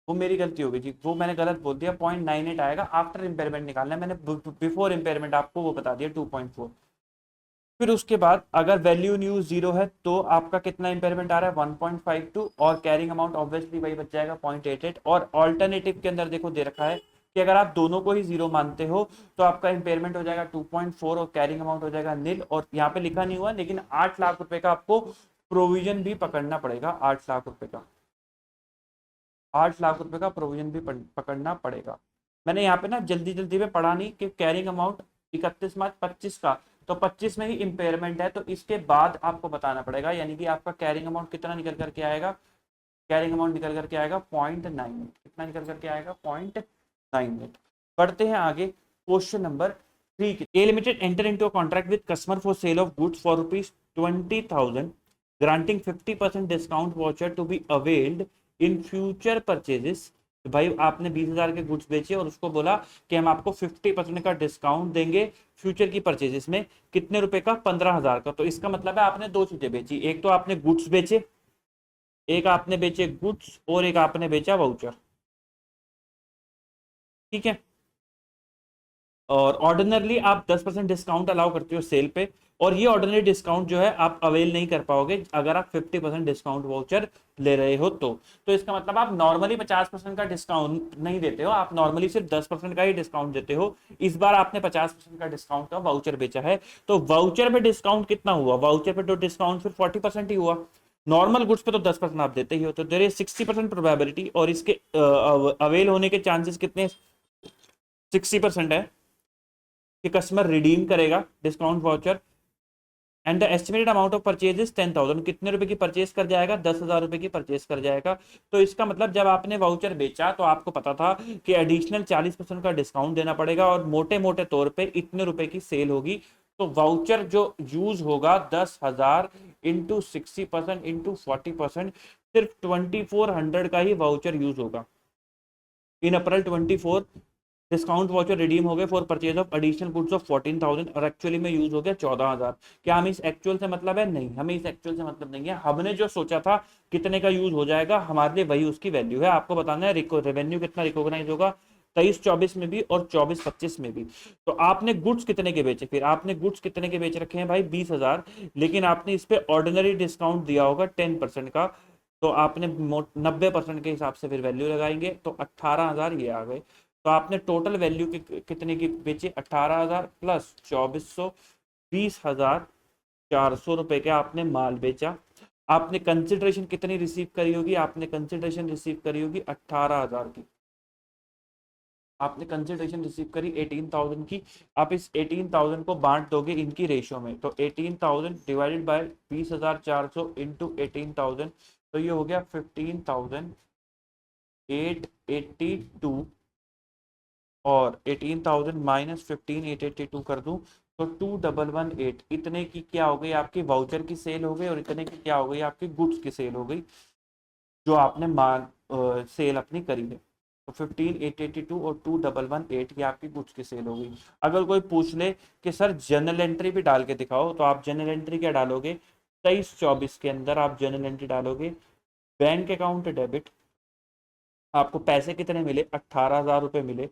[SPEAKER 1] वो मेरी गलती हो गई जी, वो मैंने गलत बोल दिया। 0.98 आएगा, आफ्टर इम्पेयरमेंट निकालना है, मैंने बिफोर इम्पेयरमेंट आपको वो बता दिया 2.4। फिर उसके बाद अगर वैल्यू न्यू जीरो है तो आपका कितना इंपेयरमेंट आ रहा है, 1.52, और कैरिंग अमाउंट ऑब्वियसली वही बच जाएगा 0.88। और ऑल्टरनेटिव के अंदर देखो दे रखा है कि अगर आप दोनों को ही जीरो मानते हो तो आपका इंपेयरमेंट हो जाएगा 2.4 और कैरिंग अमाउंट हो जाएगा नील। और यहाँ पे लिखा नहीं हुआ लेकिन 8 लाख रुपए का आपको प्रोविजन भी पकड़ना पड़ेगा, 8 लाख रुपए का, 8 लाख रुपए का प्रोविजन भी पकड़ना पड़ेगा। मैंने यहाँ पे ना जल्दी जल्दी में पढ़ा नहीं कि कैरिंग अमाउंट 31 मार्च 25 का, तो 25 में ही इम्पेयरमेंट है, तो इसके बाद आपको बताना पड़ेगा, यानी कि आपका कैरिंग अमाउंट कितना निकल करके आएगा, कैरिंग अमाउंट निकल करके आएगा 0.98। कितना निकल करके आएगा, 0.98। बढ़ते हैं आगे, question number 3। A limited enter into a contract with customer for sale of goods for ₹20,000 granting 50% discount voucher to be availed in future purchases. भाई आपने 20,000 के गुड्स बेचे और उसको बोला कि हम आपको 50% का डिस्काउंट देंगे फ्यूचर की परचेजेस में, कितने रुपए का, 15,000 का। तो इसका मतलब है आपने दो चीजें बेची, एक तो आपने गुड्स बेचे, एक आपने बेचे गुड्स, और एक आपने बेचा वाउचर, ठीक है। और ऑर्डिनरली आप 10% डिस्काउंट अलाउ करते हो सेल पे, और ये ऑर्डिनरी डिस्काउंट जो है आप अवेल नहीं कर पाओगे अगर आप 50% डिस्काउंट वाउचर ले रहे हो तो इसका मतलब आप नॉर्मली 50% का डिस्काउंट नहीं देते हो, आप नॉर्मली सिर्फ 10% का ही डिस्काउंट देते हो। इस बार आपने 50% का डिस्काउंट का वाउचर बेचा है, तो वाउचर पे डिस्काउंट कितना हुआ, वाउचर पे तो डिस्काउंट फिर 40% ही हुआ। नॉर्मल गुड्स पे तो 10% आप देते ही हो, तो देयर इज 60% प्रोबेबिलिटी, और इसके अवेल होने के चांसेस कितने, 60% है कि कस्टमर रिडीम करेगा discount voucher. And the estimated amount of purchase is 10,000, कितने रुपए की परचेज कर जाएगा, 10,000 रुपए की परचेज कर जाएगा। तो इसका मतलब जब आपने वाउचर बेचा तो आपको पता था कि एडिशनल 40% का डिस्काउंट देना पड़ेगा, और मोटे मोटे तौर पे इतने रुपए की सेल होगी। तो वाउचर जो यूज होगा 10,000 इंटू 60% इंटू 40%, सिर्फ 2,400 का ही वाउचर यूज होगा। इन अप्रैल 24 डिस्काउंट वाउचर रिडीम हो गए for purchase of additional goods of 14,000, और एक्चुअली में यूज हो गया 14,000। क्या हमें इस एक्चुअल से मतलब है, नहीं, हमें इस एक्चुअल से मतलब नहीं है। हमने जो सोचा था कितने का यूज हो जाएगा हमारे लिए वही उसकी वैल्यू है। आपको बताना है रेवेन्यू कितना रिकॉग्नाइज होगा 23-24 में भी और 24-25 में भी। तो आपने गुड्स कितने के बेचे, फिर आपने गुड्स कितने के बेच रखे हैं भाई, 20,000, लेकिन आपने इस पे ऑर्डिनरी डिस्काउंट दिया होगा 10% का, तो आपने 90% के हिसाब से फिर वैल्यू लगाएंगे तो 18,000 ये आ गए। तो आपने टोटल वैल्यू कितने की बेची, 18,000 प्लस 2,400, 20,400 रुपए के आपने माल बेचा। आपने कंसिडरेशन कितनी रिसीव करी होगी, आपने कंसिडरेशन रिसीव करी होगी 18,000 की, आपने कंसिडरेशन रिसीव करी 18,000 की। आप इस 18,000 को बांट दोगे इनकी रेशियो में, तो 18,000 डिवाइडेड बाय 20,400 इंटू 18,000, तो ये हो गया 15,882, और 18,000 माइनस 15,882 कर दूं तो 2,118, इतने की क्या हो गई आपकी वाउचर की सेल हो गई, और इतने की क्या हो गई आपकी गुड्स की सेल हो गई जो आपने माल सेल अपनी करी है। तो 15,882 और 2,118 ये आपकी गुड्स की सेल हो गई। अगर कोई पूछ ले कि सर जर्नल एंट्री भी डाल के दिखाओ, तो आप जर्नल एंट्री क्या डालोगे, 23-24 के अंदर आप जर्नल एंट्री डालोगे, बैंक अकाउंट डेबिट, आपको पैसे कितने मिले, 18,000 रुपए मिले,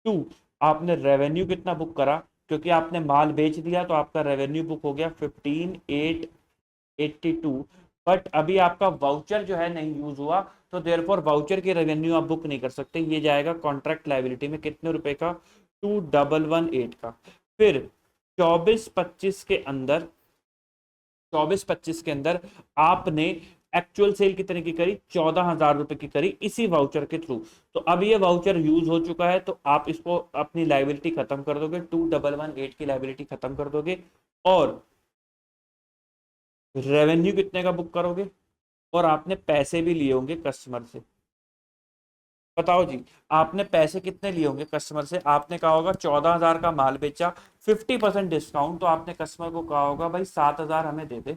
[SPEAKER 1] टू आपने रेवेन्यू कितना बुक करा, क्योंकि आपने माल बेच दिया तो आपका रेवेन्यू बुक हो गया 15,882, बट अभी आपका वाउचर जो है नहीं यूज हुआ, तो देयरफॉर वाउचर की रेवेन्यू आप बुक नहीं कर सकते, ये जाएगा कॉन्ट्रैक्ट लायबिलिटी में, कितने रुपए का, 2,118 का। फिर 24-25 के अंदर, 24-25 के अंदर आपने एक्चुअल सेल कितने की करी, 14,000 रुपए की करी इसी वाउचर के थ्रू। तो अब ये वाउचर यूज हो चुका है, तो आप इसको अपनी लाइबिलिटी खत्म कर दोगे, 2118 की लाइबिलिटी खत्म कर दोगे, और रेवेन्यू कितने का बुक करोगे, और आपने पैसे भी लिए होंगे कस्टमर से। बताओ जी, आपने पैसे कितने लिए होंगे कस्टमर से, आपने कहा होगा 14,000 का माल बेचा, 50% डिस्काउंट, तो आपने कस्टमर को कहा होगा भाई 7,000 हमें दे दे।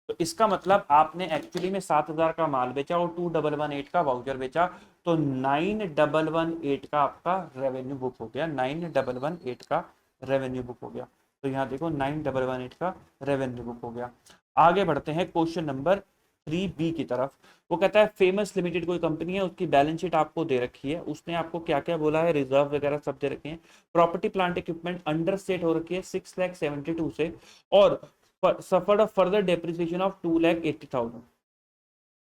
[SPEAKER 1] तो इसका मतलब आपने एक्चुअली में 7,000 का माल बेचा और 2118 का वाउचर बेचा, तो 9118 का आपका रेवेन्यू बुक हो गया, 9118 का रेवेन्यू बुक हो गया। तो यहाँ देखो 9118 का रेवेन्यू बुक हो गया। आगे बढ़ते हैं क्वेश्चन नंबर 3B की तरफ। वो कहता है फेमस लिमिटेड कोई कंपनी है, उसकी बैलेंस शीट आपको दे रखी है, उसने आपको क्या क्या बोला है, रिजर्व वगैरह सब दे रखे हैं, property plant equipment under state हो रखी है 6,72,000 से, और suffered a further depreciation of 2,80,000।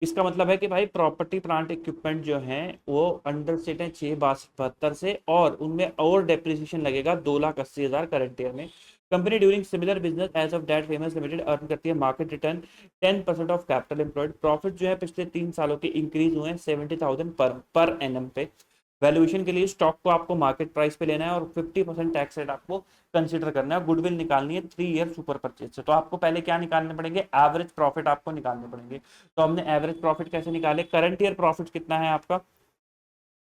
[SPEAKER 1] इसका मतलब है कि भाई प्रॉपर्टी प्लांट इक्विपमेंट जो है वो अंडर स्टेट है 6,72 से, और उनमें और डेप्रिसिएशन लगेगा 2,80,000 करंट ईयर में। Company during similar business as of that famous limited earn करती है market return 10% of capital employed. Profit जो है पिछले 3 सालों के इंक्रीज हुए हैं 70,000 पर एनम पे। वैल्यूएशन के लिए स्टॉक को आपको मार्केट प्राइस पे लेना है, और 50% टैक्स रेट आपको कंसीडर करना है। गुडविल निकालनी है 3 ईयर सुपर परचेज से। तो आपको पहले क्या निकालने पड़ेंगे, एवरेज प्रॉफिट आपको निकालने पड़ेंगे। तो हमने एवरेज प्रॉफिट कैसे निकाले, करंट ईयर प्रॉफिट कितना है आपका,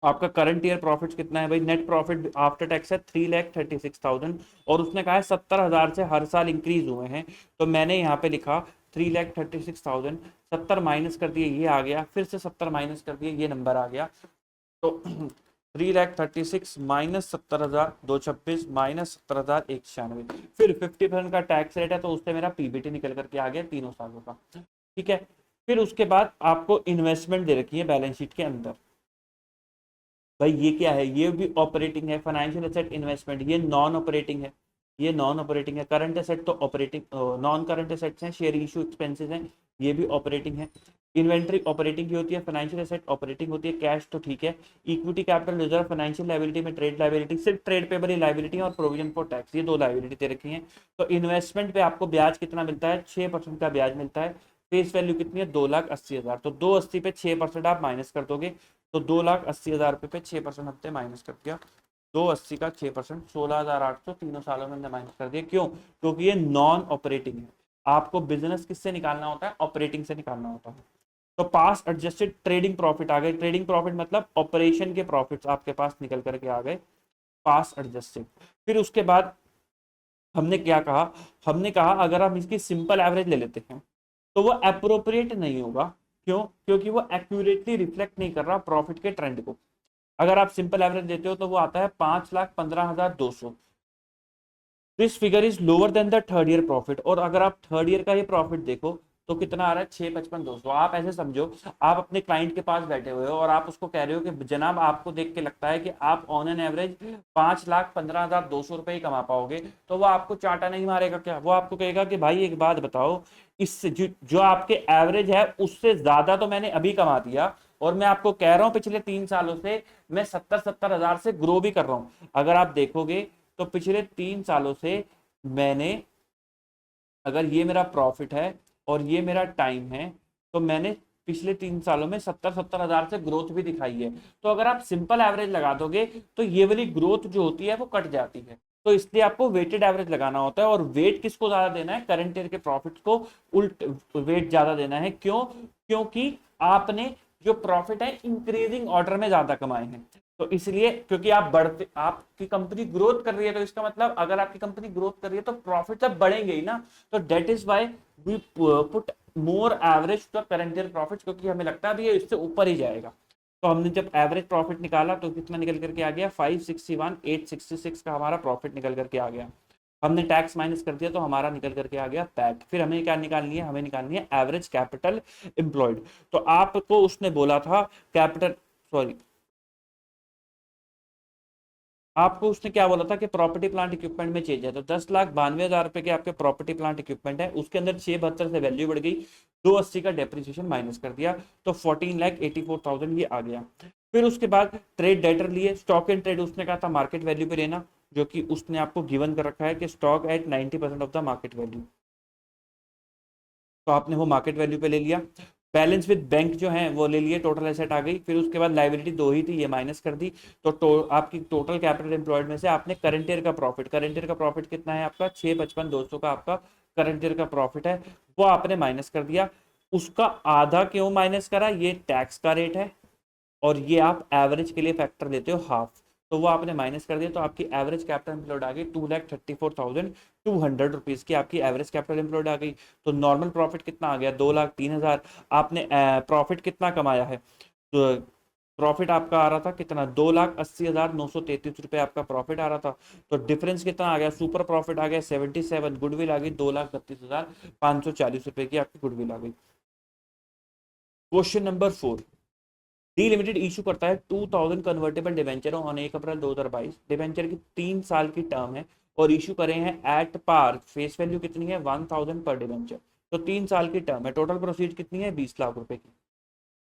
[SPEAKER 1] आपका करंट ईयर प्रॉफिट कितना है भाई, नेट प्रॉफिट आफ्टर टैक्स है 3,36,000, और उसने कहा है 70,000 से हर साल इंक्रीज हुए हैं। तो मैंने यहाँ पे लिखा 3,36,000, 70 माइनस कर दिए ये आ गया, फिर से 70 माइनस कर दिए ये नंबर आ गया। तो 3,36,000 माइनस 70,000 226 माइनस 70,000 196, फिर 50% का टैक्स रेट है, तो उससे मेरा पीबीटी निकल करके आ गया तीनों सालों का। ठीक है, फिर उसके बाद आपको इन्वेस्टमेंट दे रखी है बैलेंस शीट के अंदर। भाई ये क्या है, ये भी ऑपरेटिंग है, फाइनेंशियल एसेट इन्वेस्टमेंट, ये नॉन ऑपरेटिंग है, ये नॉन ऑपरेटिंग है। करंट एसेट तो ऑपरेटिंग, नॉन करंट एसेट्स हैं, शेयर इशू एक्सपेंसेस हैं, ये भी ऑपरेटिंग है। इन्वेंट्री ऑपरेटिंग की होती है, फाइनेंशियल एसेट ऑपरेटिंग होती है, कैश तो ठीक है। Equity capital reserve financial liability में ट्रेड लायबिलिटी, सिर्फ ट्रेड पेबल लायबिलिटी और प्रोविजन फॉर टैक्स, ये 2 लायबिलिटी दे रखी हैं। तो इन्वेस्टमेंट पे आपको ब्याज कितना मिलता है, 6% का ब्याज मिलता है। फेस वैल्यू कितनी है, 2,80,000, तो 280 पे 6% आप माइनस कर दोगे, तो 2,80,000 रुपये पे 6% हफ्ते माइनस कर दिया, 280 का 6% 16,800 तीनों सालों में हमने माइनस कर दिया। क्यों, क्योंकि ये नॉन ऑपरेटिंग है। आपको बिजनेस किससे निकालना होता है, ऑपरेटिंग से निकालना होता है। तो पास एडजस्टेड ट्रेडिंग प्रॉफिट आ गए, ट्रेडिंग प्रॉफिट मतलब ऑपरेशन के प्रॉफिट्स आपके पास निकल करके आ गए, पास एडजस्टेड। फिर उसके बाद हमने क्या कहा, हमने कहा अगर हम इसकी सिंपल एवरेज ले लेते हैं तो वो अप्रोप्रिएट नहीं होगा। क्यों, क्योंकि वो एक्यूरेटली रिफ्लेक्ट नहीं कर रहा प्रॉफिट के ट्रेंड को। अगर आप सिंपल एवरेज देते हो तो वो आता है 5,15,200। This figure is lower than the third year profit, और अगर आप थर्ड ईयर का ये प्रॉफिट देखो तो कितना आ रहा है, 6,55,200। आप ऐसे समझो, आप अपने क्लाइंट के पास बैठे हुए हो और आप उसको कह रहे हो कि जनाब आपको देख के लगता है कि आप ऑन एन एवरेज 5,15,200 रुपए ही कमा पाओगे, तो वो आपको चाटा नहीं मारेगा क्या, वो आपको कहेगा कि भाई एक बात बताओ, इससे जो आपके एवरेज है उससे ज्यादा तो मैंने अभी कमा दिया, और मैं आपको कह रहा हूं पिछले 3 सालों से मैं 70,000 से ग्रो भी कर रहा हूं। अगर आप देखोगे तो पिछले 3 सालों से मैंने, अगर ये मेरा प्रॉफिट है और ये मेरा टाइम है, तो मैंने पिछले 3 सालों में 70,000 से ग्रोथ भी दिखाई है। तो अगर आप सिंपल एवरेज लगा दोगे तो ये वाली ग्रोथ जो होती है वो कट जाती है। तो इसलिए आपको वेटेड एवरेज लगाना होता है, और वेट किसको ज्यादा देना है, करंट ईयर के प्रॉफिट को उल्ट वेट ज्यादा देना है। क्यों, क्योंकि आपने जो प्रॉफिट है इंक्रीजिंग ऑर्डर में ज्यादा कमाए हैं। तो इसलिए क्योंकि आप बढ़ते, आपकी कंपनी ग्रोथ कर रही है, तो इसका मतलब अगर आपकी कंपनी ग्रोथ कर रही है तो प्रॉफिट सब बढ़ेंगे ही ना। तो that is why we put more average to the current year profit, क्योंकि हमें लगता है अभी ये इससे ऊपर ही जाएगा। तो हमने जब एवरेज प्रॉफिट निकाला तो कितना निकल करके आ गया, 561,866 का हमारा प्रॉफिट निकल करके आ गया। हमने टैक्स माइनस कर दिया तो हमारा निकल करके आ गया पैट। फिर हमें क्या निकालनी है, हमें निकालनी है एवरेज कैपिटल एम्प्लॉयड। तो आपको उसने बोला था कैपिटल, सॉरी, आपको उसने क्या बोला था कि प्रॉपर्टी प्लांट इक्विपमेंट में चेंज है। तो 10,92,000 रुपए के आपके प्रॉपर्टी प्लांट इक्विपमेंट है, उसके अंदर 672 से वैल्यू बढ़ गई, 280 का डेप्रिसिएशन माइनस कर दिया, तो 14,84,000 ये आ गया। फिर उसके बाद ट्रेड डेटर लिए, स्टॉक एंड ट्रेड उसने कहा था मार्केट वैल्यू पे लेना, जो कि उसने आपको गिवन कर रखा है कि stock at 90% of the market value, तो आपने वो मार्केट वैल्यू पे ले लिया। बैलेंस विद बैंक जो है वो ले लिए, टोटल एसेट आ गई। फिर उसके बाद लाइबिलिटी दो ही थी, ये माइनस कर दी। आपकी टोटल कैपिटल एम्प्लॉयड में से आपने करंट ईयर का प्रॉफिट, करंट ईयर का प्रॉफिट कितना है आपका 655,200 का आपका करंट ईयर का प्रॉफिट है, वो आपने माइनस कर दिया। उसका आधा क्यों माइनस करा, ये टैक्स का रेट है और ये आप एवरेज के लिए फैक्टर लेते हो हाफ, तो वो आपने माइनस कर दिया। तो आपकी एवरेज कैपिटल एम्प्लॉयड आ गई 2,34,200 रुपीज की आपकी एवरेज कैपिटल एम्प्लॉयड आ गई। तो नॉर्मल प्रॉफिट कितना आ गया 2,03,000। आपने प्रॉफिट कितना कमाया है, तो प्रॉफिट आपका आ रहा था कितना 2,80,933 रुपए आपका प्रॉफिट आ रहा था। तो डिफरेंस कितना आ गया, सुपर प्रॉफिट आ गया 77, गुडविल आ गई 2,32,540 रुपए की आपकी गुडविल आ गई। Question number 4, D limited issue करता है 2,000 convertible debenture on 1 April 2022। Debenture की 3 साल की टर्म है और इशू करे हैं एट पार, फेस वैल्यू कितनी है 1,000 पर डिवेंचर। तो 3 साल की टर्म है, टोटल प्रोसीड कितनी है 20 लाख रुपए की।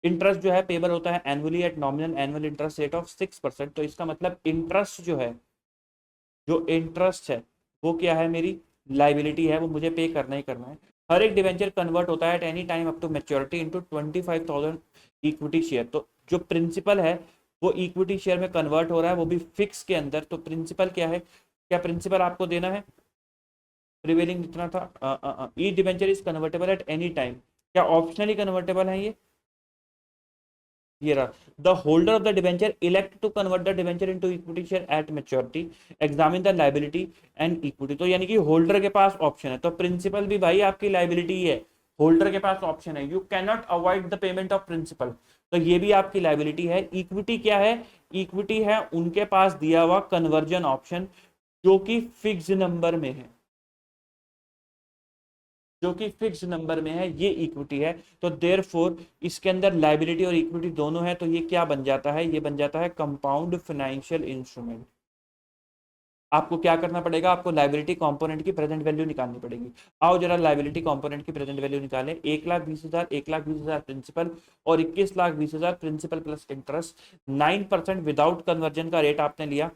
[SPEAKER 1] इंटरेस्ट जो है पेबल होता है annually at nominal annual interest rate of 6%। तो इसका मतलब इंटरेस्ट जो है, जो इंटरेस्ट है वो क्या है, मेरी लाइबिलिटी है, वो मुझे पे करना ही करना है। हर एक डिवेंचर कन्वर्ट होता है at any time up to maturity into 25,000 equity share. तो जो प्रिंसिपल है वो इक्विटी शेयर में कन्वर्ट हो रहा है, वो भी फिक्स के अंदर। तो प्रिंसिपल क्या है, क्या प्रिंसिपल आपको देना है, प्रिवेलिंग जितना था, ई debenture is convertible at any time, क्या ऑप्शनली कन्वर्टेबल है ये रहा। The holder of the debenture elect to convert the debenture into equity share at maturity, examine the liability and equity. तो यानी कि होल्डर के पास ऑप्शन है, तो प्रिंसिपल भी भाई आपकी लायबिलिटी है, होल्डर के पास ऑप्शन है, you can not avoid the payment of principal. तो ये भी आपकी लायबिलिटी है। इक्विटी क्या है, इक्विटी है उनके पास दिया हुआ कन्वर्जन ऑप्शन जो कि फिक्स नंबर में है, जो कि फिक्स नंबर में है, ये इक्विटी है। तो देयरफॉर इसके अंदर लायबिलिटी और इक्विटी दोनों है, तो ये क्या बन जाता है, ये बन जाता है कंपाउंड फाइनेंशियल इंस्ट्रूमेंट। आपको क्या करना पड़ेगा, आपको लायबिलिटी कंपोनेंट की प्रेजेंट वैल्यू निकालनी पड़ेगी। आओ जरा लायबिलिटी कंपोनेंट की प्रेजेंट वैल्यू निकालें। 1,20,000, 1,20,000 प्रिंसिपल और 21,20,000 principal plus interest. 9% without conversion का रेट आपने लिया।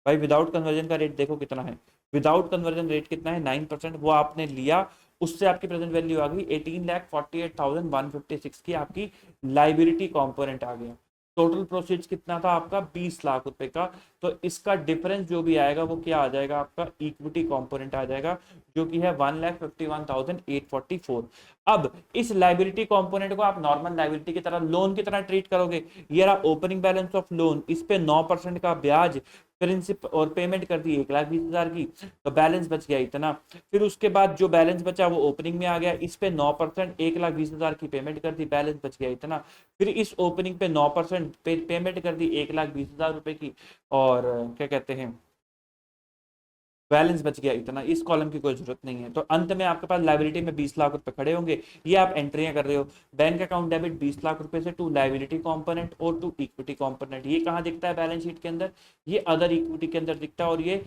[SPEAKER 1] भाई विदाउट कन्वर्जन का रेट देखो कितना है, विदाउट कन्वर्जन रेट कितना है 9%, वो आपने लिया। उससे आपकी प्रेजेंट वैल्यू आ गई 18,48,156 की आपकी लाइबिलिटी कंपोनेंट आ गया। टोटल प्रोसीड्स कितना था आपका 20 लाख रुपए का। तो इसका डिफरेंस जो भी आएगा वो क्या आ जाएगा, आपका इक्विटी कंपोनेंट आ जाएगा, जो कि है 1,51,844। अब इस लाइबिलिटी कंपोनेंट को आप नॉर्मल लाइबिलिटी की तरह, लोन की तरह ट्रीट करोगे। ये रहा ओपनिंग बैलेंस ऑफ लोन, इस पे 9% का ब्याज, प्रिंसिपल और पेमेंट कर दी 1,20,000 की, तो बैलेंस बच गया इतना। फिर उसके बाद जो बैलेंस बचा वो ओपनिंग में आ गया, इस पे 9% 1,20,000 की पेमेंट कर दी, बैलेंस बच गया इतना। फिर इस ओपनिंग पे 9% पेमेंट कर दी 1,20,000 रुपए की, और क्या कहते हैं बैलेंस बच गया इतना। इस कॉलम की कोई जरूरत नहीं है। तो अंत में आपके पास लाइबिलिटी में 20 लाख रुपए खड़े होंगे, ये आप एंट्रियां कर रहे हो। बैंक अकाउंट डेबिट 20 लाख रुपए से टू लाइबिलिटी कंपोनेंट और टू इक्विटी कंपोनेंट। ये कहाँ दिखता है बैलेंस शीट के अंदर, ये अदर इक्विटी के अंदर दिखता है और ये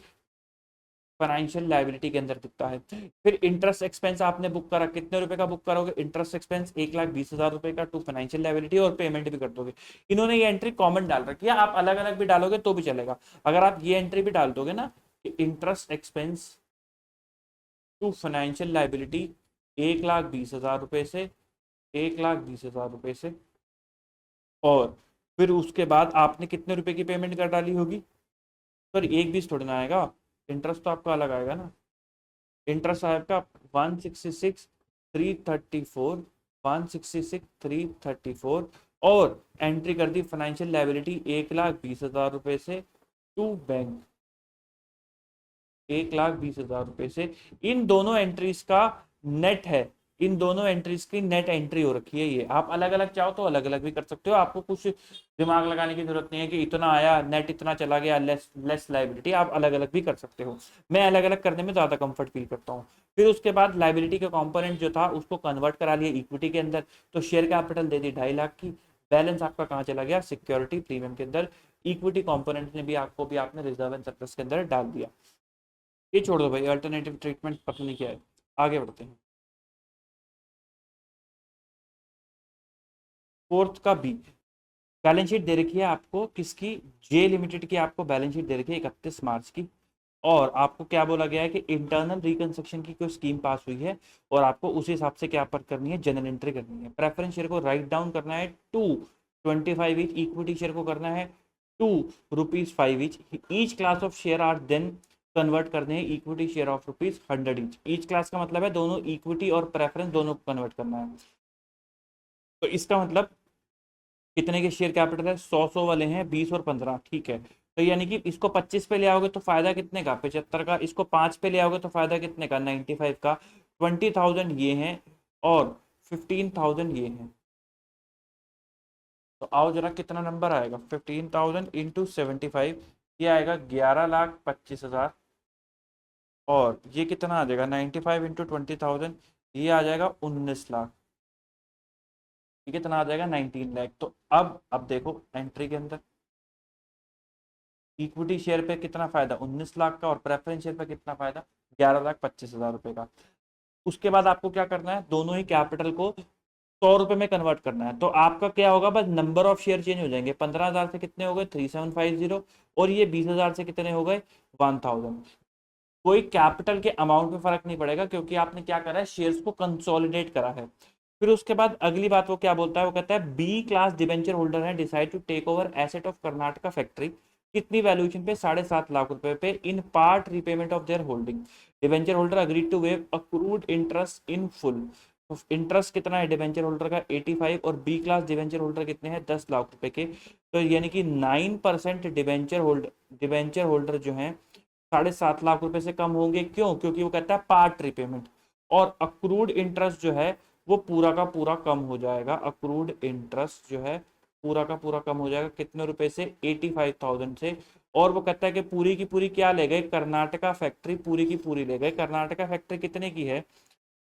[SPEAKER 1] फाइनेंशियल लाइबिलिटी के अंदर दिखता है। फिर इंटरेस्ट एक्सपेंस आपने बुक करा, कितने रुपए का बुक करोगे इंटरेस्ट एक्सपेंस, 1,20,000 रुपए का टू फाइनेंशियल लाइबिलिटी, और पेमेंट भी कर दोगे। इन्होंने ये एंट्री कॉमन डाल रखी है, आप अलग अलग भी डालोगे तो भी चलेगा। अगर आप ये एंट्री भी डाल दोगे ना, interest expense to financial liability 1,20,000 रुपए से, 1,20,000 रुपए से, और फिर उसके बाद आपने कितने रुपए की पेमेंट कर डाली होगी, सर 1,20 थोड़ी ना आएगा, इंटरेस्ट तो आपका अलग आएगा ना। इंटरेस्ट आएगा 166,334, 166,334, और एंट्री कर दी फाइनेंशियल लाइबिलिटी 1,20,000 रुपए से टू बैंक, 1,20,000 रुपए से। इन दोनों एंट्रीज का नेट है, इन दोनों एंट्रीज की नेट एंट्री हो रखी है। ये आप अलग अलग चाहो तो अलग अलग भी कर सकते हो, आपको कुछ दिमाग लगाने की जरूरत नहीं है कि इतना आया नेट इतना चला गया लेस लेस लाइबिलिटी, आप अलग अलग भी कर सकते हो। मैं अलग अलग करने में ज्यादा कंफर्ट फील करता हूँ। फिर उसके बाद लाइबिलिटी का कंपोनेंट जो था उसको कन्वर्ट करा लिया इक्विटी के अंदर, तो शेयर कैपिटल दे दी 2.5 लाख की। बैलेंस आपका कहाँ चला गया, सिक्योरिटी प्रीमियम के अंदर। इक्विटी कंपोनेंट ने भी आपको भी आपने रिजर्व एंड सरप्लस के अंदर डाल दिया। ये छोड़ दो भाई, अल्टरनेटिव ट्रीटमेंट पता नहीं क्या है। आगे बढ़ते हैं। फोर्थ का बी, बैलेंस शीट दे रखी है आपको किसकी, जे लिमिटेड की आपको बैलेंस शीट दे रखी है 31 मार्च की। और आपको क्या बोला गया है कि इंटरनल रिकंस्ट्रक्शन की कोई स्कीम पास हुई है और आपको उस हिसाब से क्या पर करनी है, जनरल एंट्री करनी है। प्रेफरेंस शेयर को राइट डाउन करना है टू 25 ईच, इक्विटी शेयर को करना है ₹2 each class of share are then convert करने हैं equity share of ₹100 each class का मतलब है दोनों इक्विटी और प्रेफरेंस दोनों को कन्वर्ट करना है। तो इसका मतलब कितने के शेयर कैपिटल है, 100 वाले हैं, 20 और 15, ठीक है। तो यानी कि इसको 25 पे ले आओगे तो फायदा कितने का, 75 का। इसको 5 पे ले आओगे तो फायदा कितने का, 95 का। 20,000 ये हैं और 15,000 ये हैं। तो आओ जरा कितना नंबर आएगा, 15,000 इंटू 75, ये आएगा 11,25,000। और ये कितना आ जाएगा, 95 इंटू 20,000, ये आ जाएगा 19 लाख। ये कितना आ जाएगा, 19 लाख। तो अब देखो एंट्री के अंदर इक्विटी शेयर पे कितना फायदा, 19 लाख का, और प्रेफरेंस शेयर पे कितना फायदा, 11,25,000 रुपए का। उसके बाद आपको क्या करना है, दोनों ही कैपिटल को 100 रुपए में कन्वर्ट करना है। तो आपका क्या होगा, बस नंबर ऑफ शेयर चेंज हो जाएंगे। 15,000 से कितने हो गए, 3750, और ये 20,000 से कितने हो गए, 1000। कोई कैपिटल के अमाउंट में फर्क नहीं पड़ेगा क्योंकि आपने क्या करा है, शेयर्स को कंसोलिडेट करा है। फिर उसके बाद अगली बात वो क्या बोलता है, वो कहता है बी क्लास डिबेंचर होल्डर है decide to take over asset of Karnataka factory, कितनी वैल्यूएशन पे, 7.5 लाख रुपए पे, in part repayment of their holding. Debenture holder agreed to waive accrued interest in full. Interest कितना है डिबेंचर होल्डर का, 85, और बी क्लास डिबेंचर होल्डर कितने हैं, 10 लाख रुपए के। तो यानी कि 9% डिबेंचर होल्डर जो है 7.5 लाख रुपए से कम होंगे। क्यों, क्योंकि वो कहता है पार्ट रीपेमेंट। और अक्रूड इंटरेस्ट जो है वो पूरा का पूरा कम हो जाएगा। अक्रूड इंटरेस्ट जो है पूरा का पूरा कम हो जाएगा, कितने रुपए से, 85,000 से। और वो कहता है कि पूरी की पूरी क्या ले गए, कर्नाटका फैक्ट्री पूरी की पूरी ले गए। कर्नाटका फैक्ट्री कितने की है,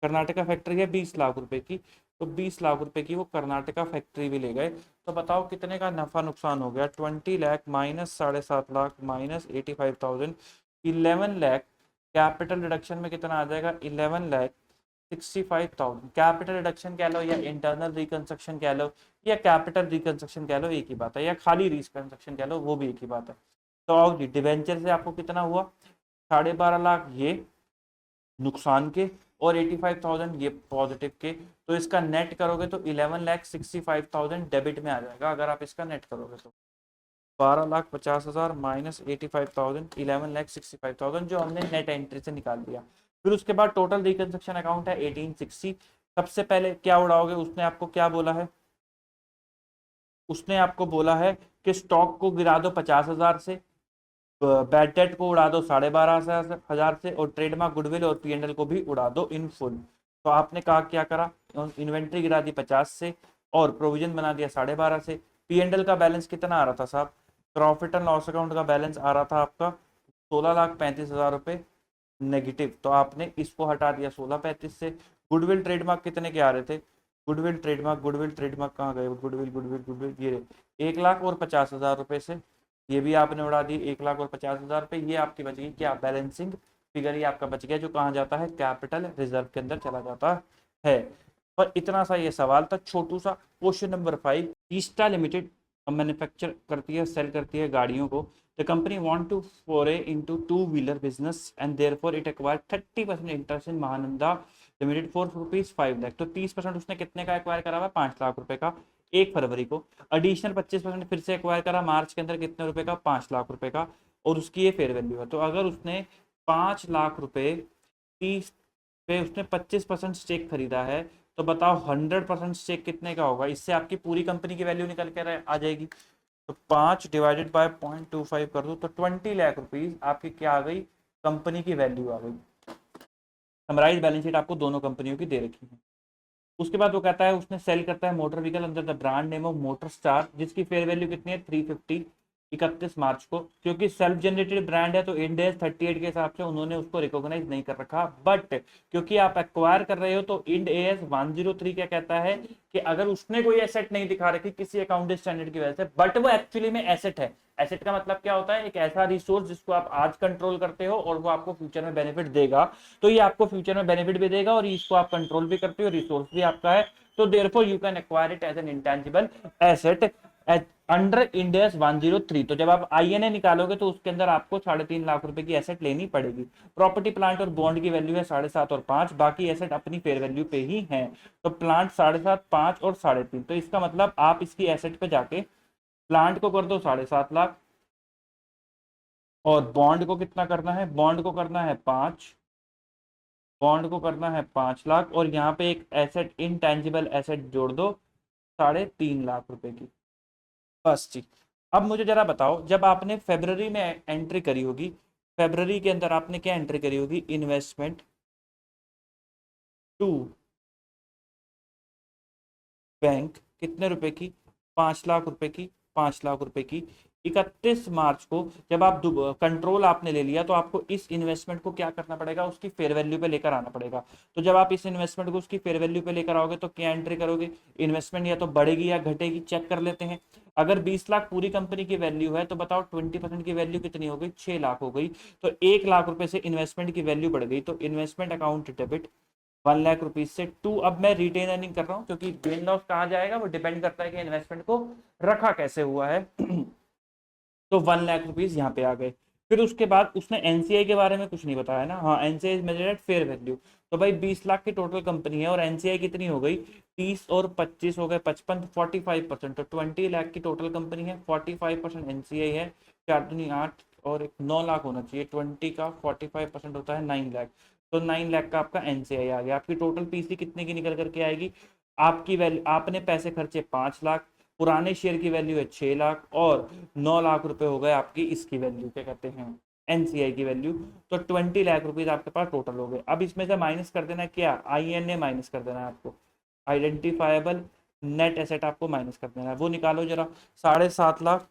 [SPEAKER 1] कर्नाटका फैक्ट्री है 20 लाख रुपए की, तो 20 लाख रुपए की वो कर्नाटका फैक्ट्री भी ले गए। तो बताओ कितने का नफा नुकसान हो गया, 20 lakh minus 7.5 lakh minus 85,000, 11 lakh. Capital reduction में कितना आ जाएगा, 11,65,000। कैपिटल रिडक्शन कह लो या इंटरनल रिकंस्ट्रक्शन कह लो या कैपिटल रिकंस्ट्रक्शन कह लो, एक ही बात है, या खाली रिकंस्ट्रक्शन कह लो, वो भी एक ही बात है। तो आओ जी, डिवेंचर से आपको कितना हुआ, 12.5 लाख ये नुकसान के, और 85,000 ये पॉजिटिव के। तो इसका नेट करोगे तो 11,65,000 डेबिट में आ जाएगा अगर आप इसका नेट करोगे तो। 12,50,000 माइनस 85,000, 11,65,000 जो हमने नेट एंट्री से निकाल दिया। फिर उसके बाद टोटल रिकंस्ट्रक्शन अकाउंट है 1860। सबसे पहले क्या उड़ाओगे, उसने आपको क्या बोला है, उसने आपको बोला है कि स्टॉक को गिरा दो 50,000 से, बैड डेट को उड़ा दो 12,500 से, और ट्रेडमार्क, गुडविल और पीएनएल को भी उड़ा दो इन फुल। तो आपने कहा क्या करा, इन्वेंट्री गिरा दी 50 से और प्रोविजन बना दिया 12.5 से। पीएनएल का बैलेंस कितना आ रहा था साहब, प्रॉफिट एंड लॉस अकाउंट का बैलेंस आ रहा था आपका 16,35,000 रुपए नेगेटिव, तो आपने इसको हटा दिया 16,35 से। गुडविल ट्रेडमार्क कितने के आ रहे थे, गुडविल ट्रेडमार्क कहाँ गए, गुडविल गुडविल गुडविल ये 1,50,000 रुपए से, ये भी आपने उड़ा दी 1,50,000 रुपए। ये आपकी बच गई क्या, बैलेंसिंग फिगर, ये आपका बच गया जो कहाँ जाता है, कैपिटल रिजर्व के अंदर चला जाता है। पर इतना सा ये सवाल था छोटू सा। क्वेश्चन नंबर 5, ईस्टा लिमिटेड मैन्युफैक्चर करती है, सेल करती है गाड़ियों को। द कंपनी वांट टू फोरे into two wheeler business and therefore it acquired 30% interest in Mahananda limited for ₹5 lakh. तो 30% उसने कितने का एक्वायर करा हुआ, 5 लाख रुपए का 1 फरवरी को। एडिशनल 25% फिर से एक्वायर करा मार्च के अंदर, कितने रुपए का, 5 लाख रुपए का, और उसकी ये फेयर वैल्यू है। तो अगर उसने 5 लाख रुपए 30 पे उसने 25% स्टेक खरीदा है, तो बताओ 100% स्टेक कितने का होगा, इससे आपकी पूरी कंपनी की वैल्यू निकल कर आ जाएगी। तो 5 डिवाइडेड बाय 0.25 कर दो तो 20 लाख रुपीज आपकी क्या आ गई, कंपनी की वैल्यू आ गई। समराइज बैलेंस शीट आपको दोनों कंपनियों की दे रखी है। उसके बाद वो कहता है उसने सेल करता है मोटर व्हीकल अंदर the brand name of motor star, जिसकी फेयर वैल्यू कितनी है, 350, 31 मार्च को। क्योंकि सेल्फ जनरेटेड ब्रांड है तो इंड एज 38 के हिसाब से उन्होंने उसको रिकॉग्नाइज नहीं कर रखा। बट क्योंकि आप एक्वायर कर रहे हो तो इंड एज 103 क्या कहता है कि अगर उसने कोई एसेट नहीं दिखा रखी किसी अकाउंटिंग स्टैंडर्ड की वजह से, बट वो एक्चुअली में एसेट है। एसेट का मतलब क्या होता है, एक ऐसा रिसोर्स जिसको आप आज कंट्रोल करते हो और वो आपको फ्यूचर में बेनिफिट देगा। तो ये आपको फ्यूचर में बेनिफिट भी देगा और इसको आप कंट्रोल भी करते हो, रिसोर्स भी आपका है। तो therefore you can acquire it as an intangible asset. Under Ind AS 103। तो जब आप आईएनए निकालोगे तो उसके अंदर आपको 3.5 लाख रुपए की एसेट लेनी पड़ेगी। प्रॉपर्टी प्लांट और बॉन्ड की वैल्यू है 7.5 और 5, बाकी एसेट अपनी फेयर वैल्यू पे ही है। तो प्लांट 7.5, 5 और 3.5, तो इसका मतलब आप इसकी एसेट पे जाके प्लांट को कर दो 7.5 लाख, और बॉन्ड को कितना करना है, बॉन्ड को करना है 5, बॉन्ड को करना है 5 लाख, और यहाँ पे एक एसेट इनटेंजिबल एसेट जोड़ दो 3.5 लाख रुपए की। बस जी। अब मुझे जरा बताओ, जब आपने फेब्रवरी में एंट्री करी होगी, फेब्रवरी के अंदर आपने क्या एंट्री करी होगी, इन्वेस्टमेंट टू बैंक कितने रुपए की, 5 लाख रुपए की, 5 लाख रुपए की। 31 मार्च को जब आप कंट्रोल आपने ले लिया तो आपको इस इन्वेस्टमेंट को क्या करना पड़ेगा, उसकी फेयर वैल्यू पे लेकर आना पड़ेगा। तो जब आप इस इन्वेस्टमेंट को उसकी फेयर वैल्यू पे लेकर आओगे तो क्या एंट्री करोगे, इन्वेस्टमेंट या तो बढ़ेगी या घटेगी, चेक कर लेते हैं। अगर 20 लाख पूरी कंपनी की वैल्यू है तो बताओ 20% की वैल्यू कितनी हो गई, 6 लाख हो गई। तो 1 लाख रुपए से इन्वेस्टमेंट की वैल्यू बढ़ गई, तो investment account debit 1 lakh rupees से 2। अब मैं रिटेन अर्निंग कर रहा हूं क्योंकि गेन लॉस कहाँ जाएगा, वो डिपेंड करता है कि इन्वेस्टमेंट को रखा कैसे हुआ है। तो 1 लाख रुपीज यहाँ पे आ गए। फिर उसके बाद उसने एनसीआई के बारे में कुछ नहीं बताया ना, हाँ NCI measured at fair value. तो भाई 20 लाख की टोटल कंपनी है और एनसीआई कितनी हो गई, 30 और 25 हो गए 55, 45%। तो 20 लाख की टोटल कंपनी है, 45% एनसीआई है, 4 दूनी 8 और 9 लाख होना चाहिए, 20 का 45% होता है 9 लाख। तो 9 लाख का आपका एनसीआई आ गया। आपकी टोटल पीसी कितने की निकल करके आएगी, आपकी वैल्यू, आपने पैसे खर्चे 5 लाख, पुराने शेयर की वैल्यू है 6 लाख, और 9 लाख रुपए हो गए आपकी इसकी वैल्यू, क्या कहते हैं, एनसीआई की वैल्यू। तो 20 लाख रुपीज आपके पास टोटल हो गए। अब इसमें से माइनस कर देना क्या, आईएनए माइनस कर देना है आपको, आइडेंटिफाइबल नेट एसेट आपको माइनस कर देना है, वो निकालो जरा। 7.5 लाख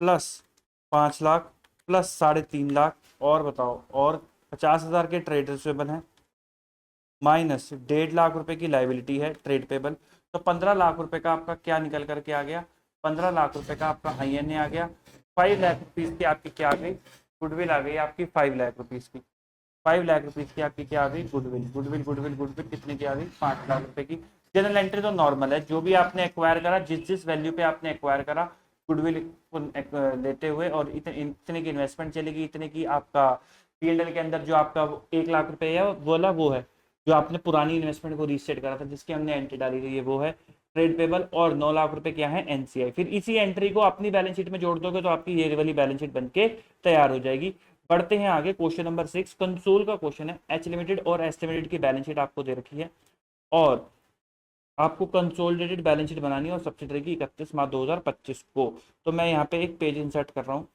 [SPEAKER 1] प्लस 5 लाख प्लस 3.5 लाख, और बताओ, और 50,000 के ट्रेड रिसीवेबल हैं, माइनस 1.5 लाख रुपए की लाइबिलिटी है ट्रेड पेबल। तो 15 लाख रुपए का आपका क्या निकल करके आ गया, 15 लाख रुपए का आपका आईएनए आ गया। 5 लाख रुपीज की आपकी क्या आ गई, गुडविल आ गई आपकी 5 लाख रुपीज की। 5 लाख रुपीज की आपकी क्या आ गई, गुडविल, गुडविल गुडविल गुडविल कितने की आ गई, 5 लाख रुपए की। जनरल एंट्री तो नॉर्मल है, जो भी आपने एक्वायर करा, जिस जिस वैल्यू पे आपने एक्वायर करा, गुडविल लेते हुए, और इतने की इन्वेस्टमेंट चलेगी, इतने की आपका पीएनएल के अंदर जो आपका 1 लाख रुपए है वो है, जो आपने पुरानी इन्वेस्टमेंट को रीसेट करा था जिसकी हमने एंट्री डाली थी, ये वो है ट्रेड पेबल, और 9 लाख रुपए क्या है, एनसीआई। फिर इसी एंट्री को अपनी बैलेंस शीट में जोड़ दोगे तो आपकी ये वाली बैलेंस शीट बनके तैयार हो जाएगी। बढ़ते हैं आगे, क्वेश्चन नंबर 6 कंसोल का क्वेश्चन है। एच लिमिटेड और एस लिमिटेड की बैलेंस शीट आपको दे रखी है, और आपको कंसोलिडेटेड बैलेंस शीट बनानी है और सब्सिडरी की 31 मार्च 2025 को। तो मैं यहाँ पे एक पेज इंसर्ट कर रहा हूँ।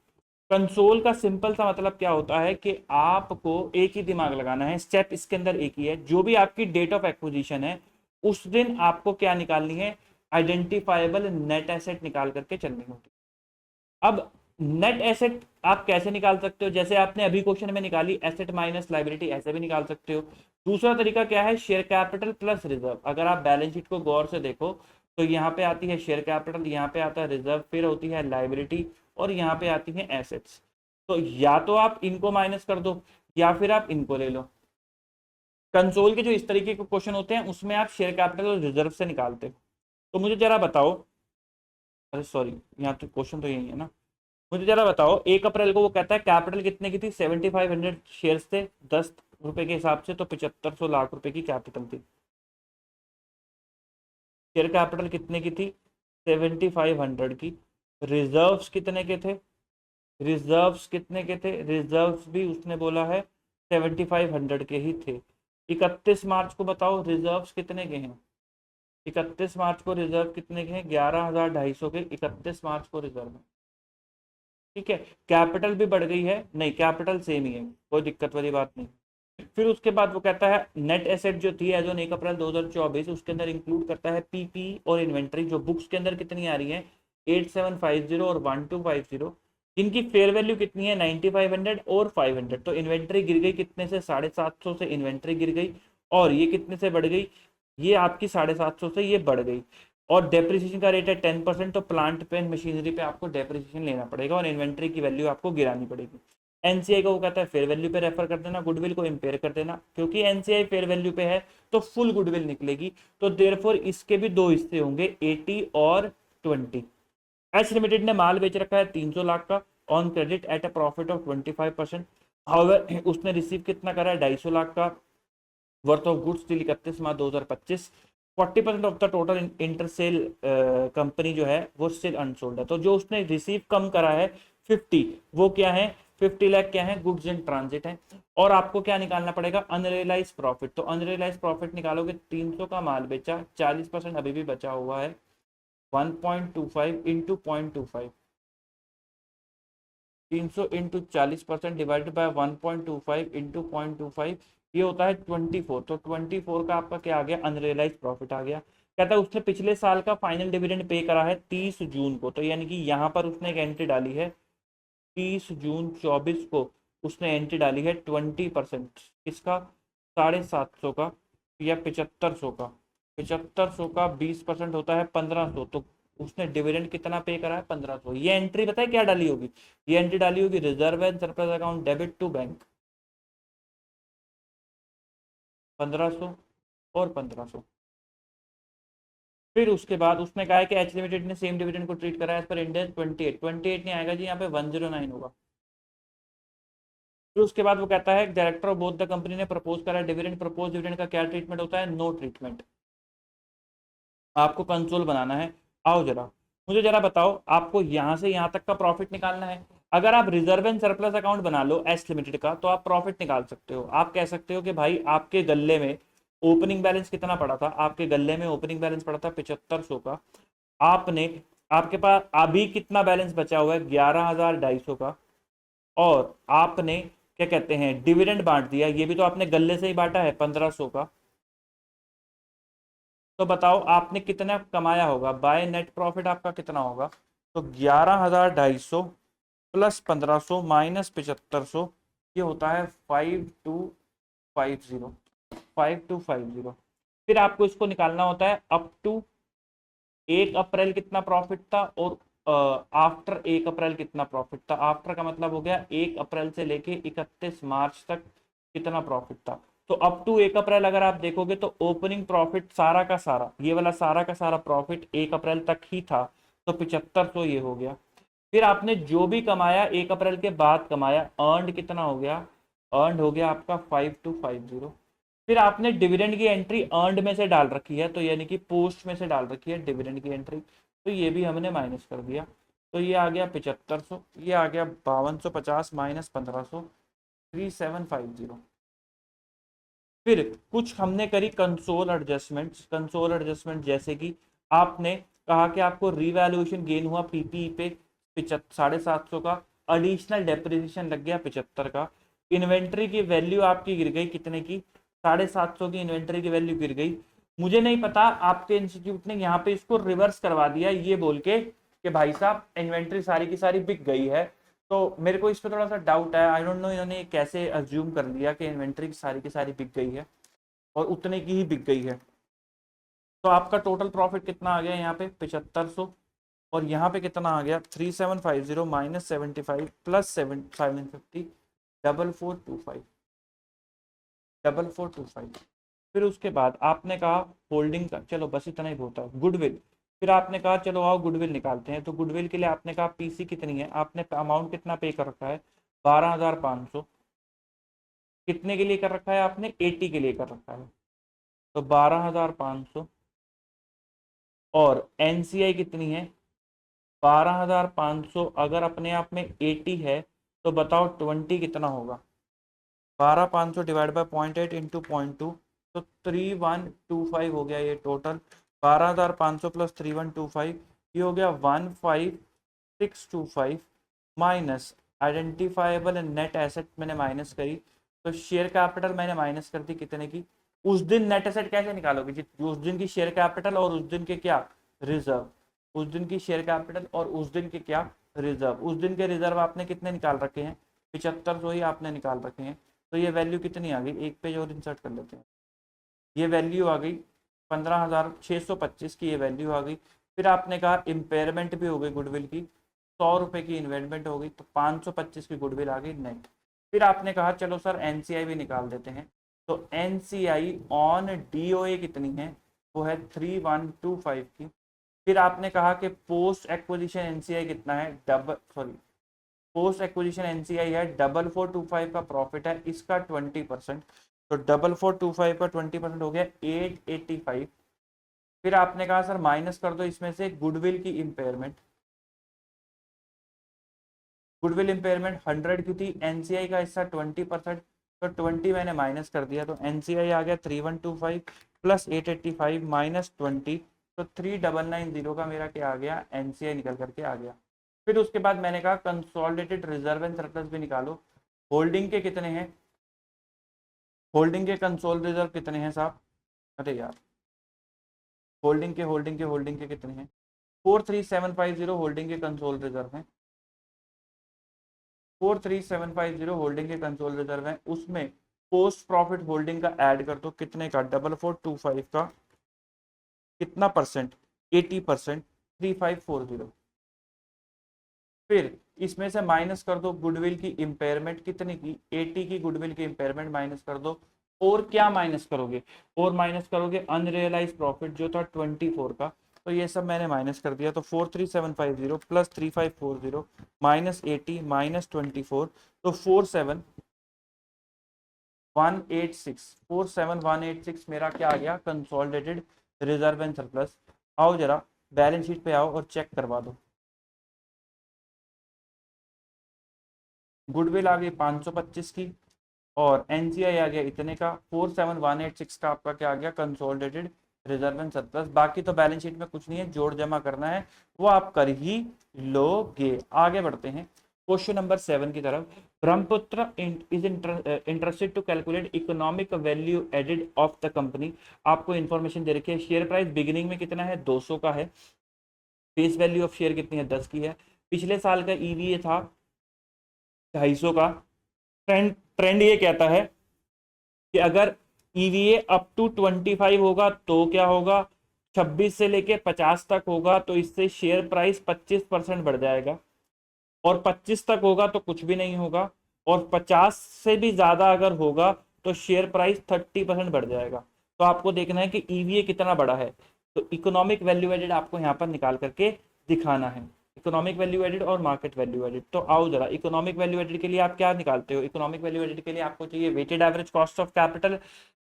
[SPEAKER 1] कंसोल का सिंपल सा मतलब क्या होता है कि आपको एक ही दिमाग लगाना है, स्टेप इसके अंदर एक ही है, जो भी आपकी डेट ऑफ एक्विजिशन है उस दिन आपको क्या निकालनी है, आइडेंटिफाइबल नेट एसेट निकाल करके चलनी होगी। अब नेट एसेट आप कैसे निकाल सकते हो, जैसे आपने अभी क्वेश्चन में निकाली एसेट माइनस लाइबिलिटी, ऐसे भी निकाल सकते हो। दूसरा तरीका क्या है, शेयर कैपिटल प्लस रिजर्व। अगर आप बैलेंस शीट को गौर से देखो तो यहाँ पे आती है शेयर कैपिटल, यहाँ पे आता है रिजर्व, फिर होती है लाइबिलिटी, और यहाँ पे आती है एसेट्स। तो या तो आप इनको माइनस कर दो या फिर आप इनको ले लो। कंसोल के जो इस तरीके के क्वेश्चन होते हैं उसमें आप शेयर कैपिटल और रिजर्व से निकालते हो। तो मुझे जरा बताओ, अरे सॉरी, यहाँ तो क्वेश्चन तो यही है ना। मुझे जरा बताओ, 1 अप्रैल को वो कहता है कैपिटल कितने की थी, 7500 शेयर्स थे 10 रुपए के हिसाब से, तो 7500 लाख रुपए की कैपिटल थी। शेयर कैपिटल कितने की थी, 7500 की। रिजर्व्स कितने के थे, रिजर्व्स कितने के थे, रिजर्व्स भी उसने बोला है 7500 के ही थे। 31 मार्च को बताओ रिजर्व्स कितने के हैं, 31 मार्च को रिजर्व कितने के हैं, 11,250 के 31 मार्च को रिजर्व है। ठीक है, कैपिटल भी बढ़ गई है, नहीं कैपिटल सेम ही है, कोई दिक्कत वाली बात नहीं। फिर उसके बाद वो कहता है नेट एसेट जो थी एज ऑन 1 अप्रैल 2024 उसके अंदर इंक्लूड करता है पीपी और इन्वेंट्री, जो बुक्स के अंदर कितनी आ रही है 8750 और 1250, इनकी फेयर वैल्यू कितनी है 9500 और 500। तो इन्वेंट्री गिर गई कितने से, 750 से इन्वेंट्री गिर गई, और ये कितने से बढ़ गई, ये आपकी 750 से ये बढ़ गई। और डेप्रिसिएशन का रेट है 10%, तो प्लांट पे मशीनरी पे आपको डेप्रिसिएशन लेना पड़ेगा और इन्वेंट्री की वैल्यू आपको गिरानी पड़ेगी। एनसीआई को वो कहता है फेयर वैल्यू पे रेफर कर देना, गुडविल को इंपेयर कर देना, क्योंकि एनसीआई फेयर वैल्यू पे है तो फुल गुडविल निकलेगी। तो देयरफॉर इसके भी दो हिस्से होंगे 80 और 20। एच लिमिटेड ने माल बेच रखा है 300 लाख का on credit at a profit of 25%। However उसने रिसीव कितना करा है 250 लाख का worth of goods till 31 March 2025। 40% of the total intersale company जो है वो स्टिल अनसोल्ड है। तो जो उसने रिसीव कम करा है 50, वो क्या है 50 लाख क्या है गुड्स इन ट्रांजिट है। और आपको क्या निकालना पड़ेगा अनरियलाइज प्रॉफिट। तो अनरियलाइज प्रॉफिट निकालोगे 300 का माल बेचा 40% अभी भी बचा हुआ है 1.25 into 0.25 300 into 40% divided by 1.25 into 0.25 ये होता है 24। तो 24 का आपका क्या आ गया अनरियलाइज प्रॉफिट आ गया। कहता है उसने पिछले साल का फाइनल डिविडेंड पे करा है 30 जून को। तो यानी कि यहाँ पर उसने एक एंट्री डाली है 30 जून 24 को उसने एंट्री डाली है 20%। किसका 750 का या 7500 का 7500 का 20% होता है 1500। तो उसने डिविडेंड कितना पे करा है 1500। ये एंट्री पता है क्या डाली होगी, ये एंट्री डाली होगी reserve and surplus account debit to bank 1500 और 1500। फिर उसके बाद उसने कहा है कि एच लिमिटेड ने सेम डिविडेंड को ट्रीट करा है एज पर इंड 28 नहीं आएगा जी, यहाँ पे 109 होगा। फिर उसके बाद वो कहता है director of both the company ने प्रपोज करा है डिविडेंड। प्रपोज डिविडेंड का क्या ट्रीटमेंट होता है नो ट्रीटमेंट। आपको कंसोल बनाना है। आओ जरा मुझे जरा बताओ आपको यहां से यहां तक का प्रॉफिट निकालना है। अगर आप रिजर्व एंड सरप्लस अकाउंट बना लो एस लिमिटेड का तो आप प्रॉफिट निकाल सकते हो। आप कह सकते हो कि भाई आपके गल्ले में ओपनिंग बैलेंस कितना पड़ा था, आपके गल्ले में ओपनिंग बैलेंस पड़ा था 7500 का। आपने आपके पास अभी कितना बैलेंस बचा हुआ है 11,250 का। और आपने क्या कहते हैं डिविडेंड बांट दिया, ये भी तो आपने गल्ले से ही बांटा है 1500 का। तो बताओ आपने कितना कमाया होगा बाय नेट प्रॉफिट आपका कितना होगा। तो 11,250 प्लस 1500 माइनस 7500 ये होता है 5250 5250। फिर आपको इसको निकालना होता है अप टू 1 अप्रैल कितना प्रॉफिट था और आफ्टर 1 अप्रैल कितना प्रॉफिट था। आफ्टर का मतलब हो गया 1 अप्रैल से लेके 31 मार्च तक कितना प्रॉफिट था। तो अप टू 1 अप्रैल अगर आप देखोगे तो ओपनिंग प्रॉफिट सारा का सारा ये वाला सारा का सारा प्रॉफिट 1 अप्रैल तक ही था। तो 7500 ये हो गया। फिर आपने जो भी कमाया 1 अप्रैल के बाद कमाया अर्नड कितना हो गया, अर्नड हो गया आपका 5250। फिर आपने डिविडेंड की एंट्री अर्नड में से डाल रखी है तो यानी कि पोस्ट में से डाल रखी है डिविडेंड की एंट्री। तो ये भी हमने माइनस कर दिया। तो ये आ गया 7500, ये आ गया 5250 माइनस 1500 3750। फिर कुछ हमने करी कंसोल एडजस्टमेंट्स। कंसोल एडजस्टमेंट जैसे कि आपने कहा कि आपको रीवैल्यूएशन गेन हुआ पीपीई पे 750 का, एडिशनल डेप्रिसिएशन लग गया 75 का। इन्वेंट्री की वैल्यू आपकी गिर गई कितने की 750 की इन्वेंट्री की वैल्यू गिर गई। मुझे नहीं पता आपके इंस्टीट्यूट ने यहाँ पे इसको रिवर्स करवा दिया ये बोल के कि भाई साहब इन्वेंट्री सारी की सारी बिक गई है। तो मेरे को इस पर थोड़ा सा डाउट है, आई डोंट नो इन्होंने कैसे अज्यूम कर लिया कि इन्वेंट्री की सारी बिक गई है और उतने की ही बिक गई है। तो आपका टोटल प्रॉफिट कितना आ गया यहाँ पे 7500 और यहाँ पे कितना आ गया 3750 माइनस 75 प्लस 750 4425 4425। फिर उसके बाद आपने कहा होल्डिंग का चलो बस इतना ही बहुत है गुडविल। फिर आपने कहा चलो आओ गुडविल निकालते हैं। तो गुडविल के लिए आपने कहा पीसी कितनी है, आपने अमाउंट कितना पे कर रखा है 12,500। कितने के लिए कर रखा है आपने 80 के लिए कर रखा है। तो 12,500 और एनसीआई कितनी है 12,500 अगर अपने आप में 80 है तो बताओ 20 कितना होगा। 12,500 डिवाइड बाय 0.8 इंटू 0.2 तो 3125 हो गया ये टोटल। 12,500 प्लस 3125 ये हो गया 15,625 माइनस आइडेंटिफाइबल नेट एसेट मैंने माइनस करी। तो शेयर कैपिटल मैंने माइनस कर दी कितने की। उस दिन नेट एसेट कैसे निकालोगे जी, उस दिन की शेयर कैपिटल और उस दिन के क्या रिजर्व, उस दिन की शेयर कैपिटल और उस दिन के क्या रिजर्व। उस दिन के रिजर्व आपने कितने निकाल रखे हैं 7500 ही आपने निकाल रखे हैं। तो ये वैल्यू कितनी आ गई, एक पेज और इंसर्ट कर लेते हैं। ये वैल्यू आ गई 15,625 की ये वैल्यू आ गई। फिर आपने कहा इम्पेयरमेंट भी हो गई गुडविल की 100 रुपए की इन्वेस्टमेंट हो गई तो 525 की गुडविल आ गई नेट। फिर आपने कहा चलो सर एनसीआई भी निकाल देते हैं। तो एनसीआई ऑन डीओए कितनी है वो है 3125 की फिर आपने कहा कि पोस्ट एक्विजिशन एनसीआई कितना है, पोस्ट एक्विजिशन एनसीआई है 4425 का प्रॉफिट है, इसका 20%, तो 4425 का 20% हो गया 885। फिर आपने कहा सर माइनस कर दो इसमें से गुडविल की इंपेयरमेंट, गुडविल इंपेयरमेंट 100 की थी, एनसीआई का हिस्सा 20%, तो 20 मैंने माइनस कर दिया, तो एनसीआई आ गया 3125 प्लस 885 माइनस 20, तो 3990 का मेरा क्या आ गया, एनसीआई निकल करके आ गया। फिर उसके बाद मैंने कहा कंसोलिडेटेड रिजर्व एंड सरप्लस भी निकालो। होल्डिंग के कितने हैं, होल्डिंग के कंसोल रिजर्व कितने हैं साहब, अरे यार होल्डिंग के कितने हैं, 43750 होल्डिंग के कंसोल रिजर्व हैं, 43750 होल्डिंग के कंसोल रिजर्व हैं, उसमें पोस्ट प्रॉफिट होल्डिंग का ऐड कर दो, कितने का, 4425 का कितना परसेंट, 80%, 3540। फिर इसमें से माइनस कर दो गुडविल की इंपेयरमेंट, कितने की, 80 की गुडविल की इंपेयरमेंट माइनस कर दो, और क्या माइनस करोगे, और माइनस करोगे अनरियलाइज प्रॉफिट जो था 24 का, तो ये सब मैंने माइनस कर दिया, तो 43750 प्लस 3540 माइनस 80 माइनस 24, तो 47186 मेरा क्या आ गया, कंसोलिडेटेड रिजर्व एंड सरप्लस। आओ जरा बैलेंस शीट पे आओ और चेक करवा दो। गुडविल आ गई 525 की, और एनसीआई आ गया इतने का, 47186 का आपका क्या आ गया, कंसोलिडेटेड रिजर्व एंड सरप्लस। बाकी तो बैलेंस शीट में कुछ नहीं है, जोड़ जमा करना है, वो आप कर ही लोगे। आगे बढ़ते हैं क्वेश्चन नंबर 7 की तरफ। Brahmaputra is interested to calculate economic value added of the company. आपको इंफॉर्मेशन दे रखी है, शेयर प्राइस बिगिनिंग में कितना है, 200 का है, फेस वैल्यू ऑफ शेयर कितनी है, 10 की है, पिछले साल का ईवीए था 250 का। ट्रेंड ट्रेंड ये कहता है कि अगर ईवीए अप टू 25 होगा तो क्या होगा, 26 से लेके 50 तक होगा तो इससे शेयर प्राइस 25% बढ़ जाएगा, और 25 तक होगा तो कुछ भी नहीं होगा, और 50 से भी ज्यादा अगर होगा तो शेयर प्राइस 30% बढ़ जाएगा। तो आपको देखना है कि ईवीए कितना बड़ा है, तो इकोनॉमिक वैल्यू एडेड आपको यहाँ पर निकाल करके दिखाना है, इकोनॉमिक वैल्यू एडेड और मार्केट वैल्यू एडेड। तो आओ जरा, इकोनॉमिक वैल्यू एडेड के लिए आप क्या निकालते हो, इकोनॉमिक वैल्यू एडेड के लिए आपको चाहिए weighted average cost of capital,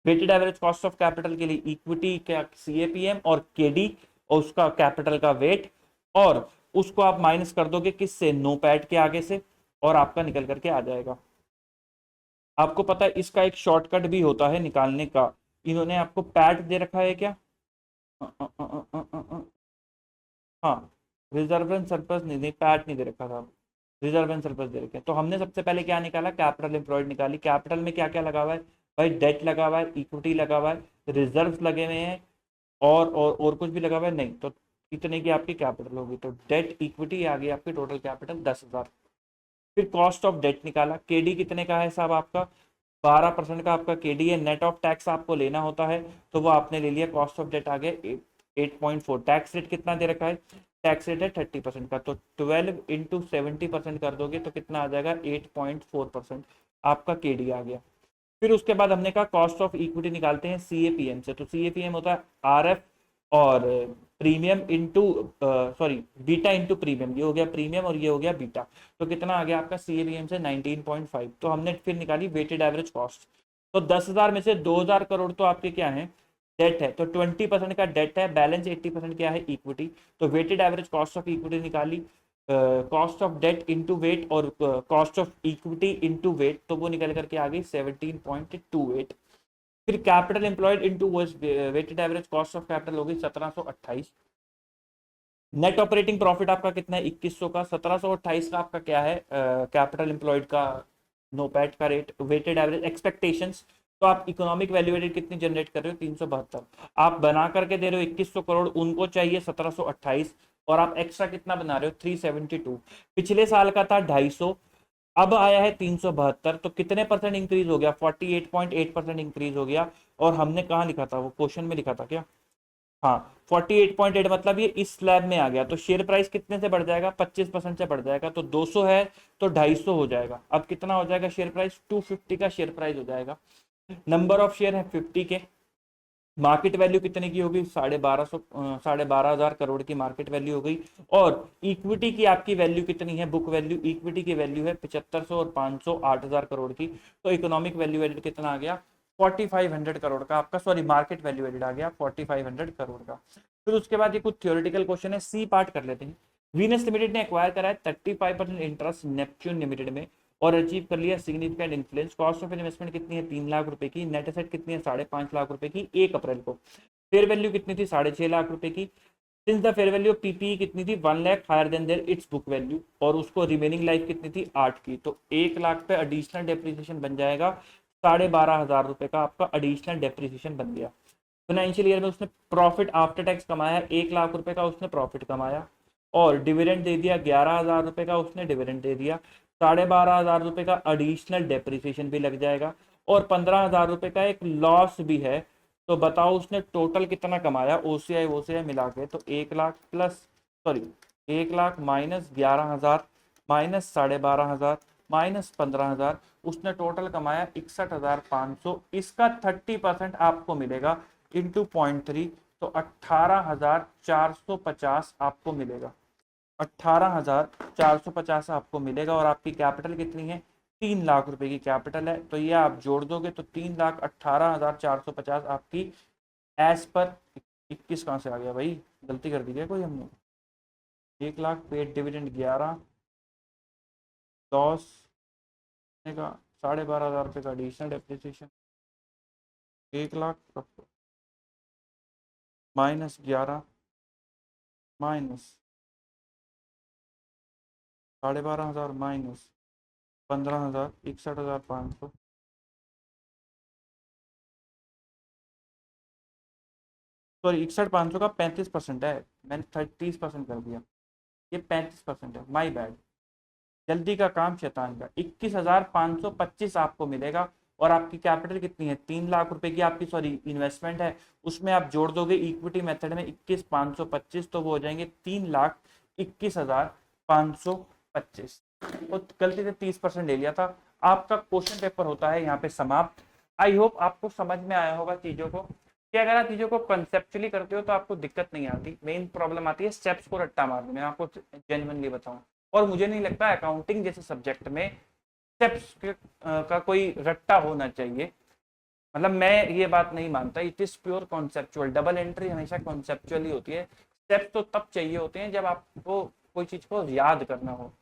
[SPEAKER 1] weighted average cost of capital के लिए इक्विटी का सीएपीएम और केडी और उसका कैपिटल का वेट, और उसको आप माइनस कर दोगे किससे, नो पैट के आगे से, और आपका निकल करके आ जाएगा। आपको पता है इसका एक शॉर्टकट भी होता है निकालने का, इन्होंने आपको पैट दे रखा है क्या, हाँ, रिजर्व एंड सरप्लस नहीं, नहीं पैट नहीं दे रखा था, रिजर्व एंड सरप्लस दे रखे हैं। तो हमने सबसे पहले क्या निकाला, कैपिटल एम्प्लॉयड निकाली। कैपिटल में क्या क्या लगा हुआ है भाई, डेट लगा हुआ है, इक्विटी लगा हुआ है, रिजर्व लगे हुए हैं, और कुछ भी लगा हुआ है नहीं, तो इतने की आपकी कैपिटल होगी, तो डेट इक्विटी आ गई आपकी टोटल कैपिटल 10,000। फिर कॉस्ट ऑफ डेट निकाला, केडी कितने का है साहब आपका, 12% का आपका केडी है, नेट ऑफ टैक्स आपको लेना होता है, तो वो आपने ले लिया, कॉस्ट ऑफ डेट आ गया 8.4। टैक्स रेट कितना दे रखा है, टैक्स रेट है 30% का, तो 12 इंटू 70% कर दोगे तो कितना आ जाएगा, 8.4% आपका केडी आ गया। फिर उसके बाद हमने कहा कॉस्ट ऑफ इक्विटी निकालते हैं सीएपीएम से, तो सीएपीएम होता है आरएफ और premium into sorry beta into premium, ये हो गया प्रीमियम और ये हो गया बीटा, तो कितना आ गया आपका सीएपीएम से 19.5। तो हमने फिर निकाली वेटेड एवरेज कॉस्ट, तो 10,000 में से 2,000 करोड़ तो आपके क्या है, डेट है, तो 20% का डेट है, बैलेंस 80% क्या है, इक्विटी। तो weighted average cost of equity निकाली, cost of debt into weight और cost of equity into weight, तो वो निकल करके आ गई 17.28। फिर capital employed into weighted average cost of capital होगी 1728। नेट ऑपरेटिंग प्रॉफिट आपका कितना है, 2100 का, 1728 का आपका क्या है कैपिटल एम्प्लॉयड का नोपैट का रेट, वेटेड एवरेज एक्सपेक्टेशंस। तो आप इकोनॉमिक वैल्यू एडेड कितनी जनरेट कर रहे हो, 372, आप बना करके दे रहे हो 2100 करोड़, उनको चाहिए 1728, और आप एक्स्ट्रा कितना बना रहे हो, 372। पिछले साल का था 250, अब आया है 372, तो कितने परसेंट इंक्रीज हो गया, 48.8% इंक्रीज हो गया। और हमने कहाँ लिखा था, वो क्वेश्चन में लिखा था क्या, हाँ 48.8, मतलब ये इस स्लैब में आ गया, तो शेयर प्राइस कितने से बढ़ जाएगा, 25% से बढ़ जाएगा, तो 200 है तो 250 हो जाएगा। अब कितना हो जाएगा शेयर प्राइस, 250 का शेयर प्राइस हो जाएगा। नंबर ऑफ शेयर है 50 के, मार्केट वैल्यू कितने की होगी, 12,500 करोड़ की मार्केट वैल्यू हो गई। और इक्विटी की आपकी वैल्यू कितनी है, बुक वैल्यू, इक्विटी की वैल्यू है 7500 और 500 8,000 करोड़ की। तो इकोनॉमिक वैल्यू एडेड कितना आ गया, 4500 करोड़ का आपका, सॉरी मार्केट वैल्यू एडेड आ गया 4500 करोड़ का। फिर उसके बाद ये कुछ थ्योरेटिकल क्वेश्चन है, सी पार्ट कर लेते हैं। वीनस लिमिटेड ने एक्वायर करा है 35% इंटरेस्ट नेपच्यून लिमिटेड में और अचीव कर लिया significant influence. Cost of investment कितनी है, 3 लाख रुपए की। नेट एसेट कितनी है, 5.5 लाख रुपए की 1 अप्रैल को। फेयर वैल्यू कितनी थी, 6.5 लाख रुपए की। Since the fair value of PPE कितनी थी, 1 lakh higher than their its book value, और उसको रिमेनिंग लाइफ कितनी थी, 8 की। तो 1 लाख पे एडिशनल डेप्रिसिएशन बन जाएगा 12,500 रुपए का आपका एडिशनल डेप्रिसिएशन बन गया। फाइनेंशियल ईयर में उसने प्रॉफिट आफ्टर टैक्स कमाया 1 लाख रुपए का, उसने प्रॉफिट कमाया और डिविडेंड दे दिया 11,000 रुपए का, उसने डिविडेंड दे दिया। 12,500 रुपए का एडिशनल डेप्रिसिएशन भी लग जाएगा और 15,000 रुपए का एक लॉस भी है। तो बताओ उसने टोटल कितना कमाया ओसीआई ओसीआई मिला के, तो 1 lakh plus, sorry 1 lakh minus 11,000 minus 12,500 minus 15,000, उसने टोटल कमाया 61,500। इसका 30% आपको मिलेगा इंटू 0.3, तो 18,450 आपको मिलेगा, 18,450 आपको मिलेगा। और आपकी कैपिटल कितनी है, 3 लाख रुपए की कैपिटल है। तो ये आप जोड़ दोगे तो 3,18,450 आपकी एज पर 21 कहाँ से आ गया भाई, गलती कर दी क्या कोई हमने। 1 लाख पेड डिविडेंड 11, लॉस का 12,500 रुपये का additional depreciation, 1 lakh minus 11 minus 12,500 minus 15,000, 61,500। Sorry 61,500 का 35% है, मैंने 30% कर दिया, ये 35% है, माई बैड। जल्दी का काम शैतान का। 21,525 आपको मिलेगा। और आपकी कैपिटल कितनी है, 3 लाख रुपए की आपकी सॉरी इन्वेस्टमेंट है, उसमें आप जोड़ दोगे इक्विटी मेथड में 21,525, तो वो हो जाएंगे 3,21,525। और गलती से 30% ले लिया था। आपका क्वेश्चन पेपर होता है यहाँ पे समाप्त। आई होप आपको समझ में आया होगा चीजों को, कि अगर आप चीजों को कंसेप्चुअली करते हो तो आपको दिक्कत नहीं आती। मेन प्रॉब्लम आती है स्टेप्स को रट्टा मारने में, आपको जेन्युइनली बताऊं। और मुझे नहीं लगता अकाउंटिंग जैसे सब्जेक्ट में स्टेप्स का कोई रट्टा होना चाहिए। मतलब मैं ये बात नहीं मानता, it is pure conceptual. Double entry हमेशा कॉन्सेप्चुअल ही होती है। स्टेप्स तो तब चाहिए होते हैं जब आपको कोई चीज को याद करना हो,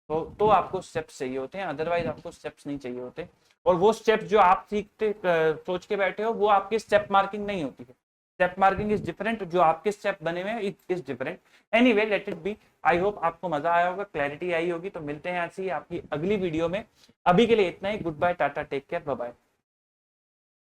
[SPEAKER 1] तो आपको स्टेप्स चाहिए होते हैं, अदरवाइज आपको स्टेप्स नहीं चाहिए होते। और वो स्टेप्स जो आप सीखते सोच के बैठे हो वो आपकी स्टेप मार्किंग नहीं होती है। स्टेप मार्किंग इज डिफरेंट, जो आपके स्टेप बने हुए हैं it is different. Anyway let it be. I hope आपको मजा आया होगा, क्लैरिटी आई होगी। तो मिलते हैं ऐसी आपकी अगली वीडियो में। अभी के लिए इतना ही, goodbye, tata, take care, bye bye.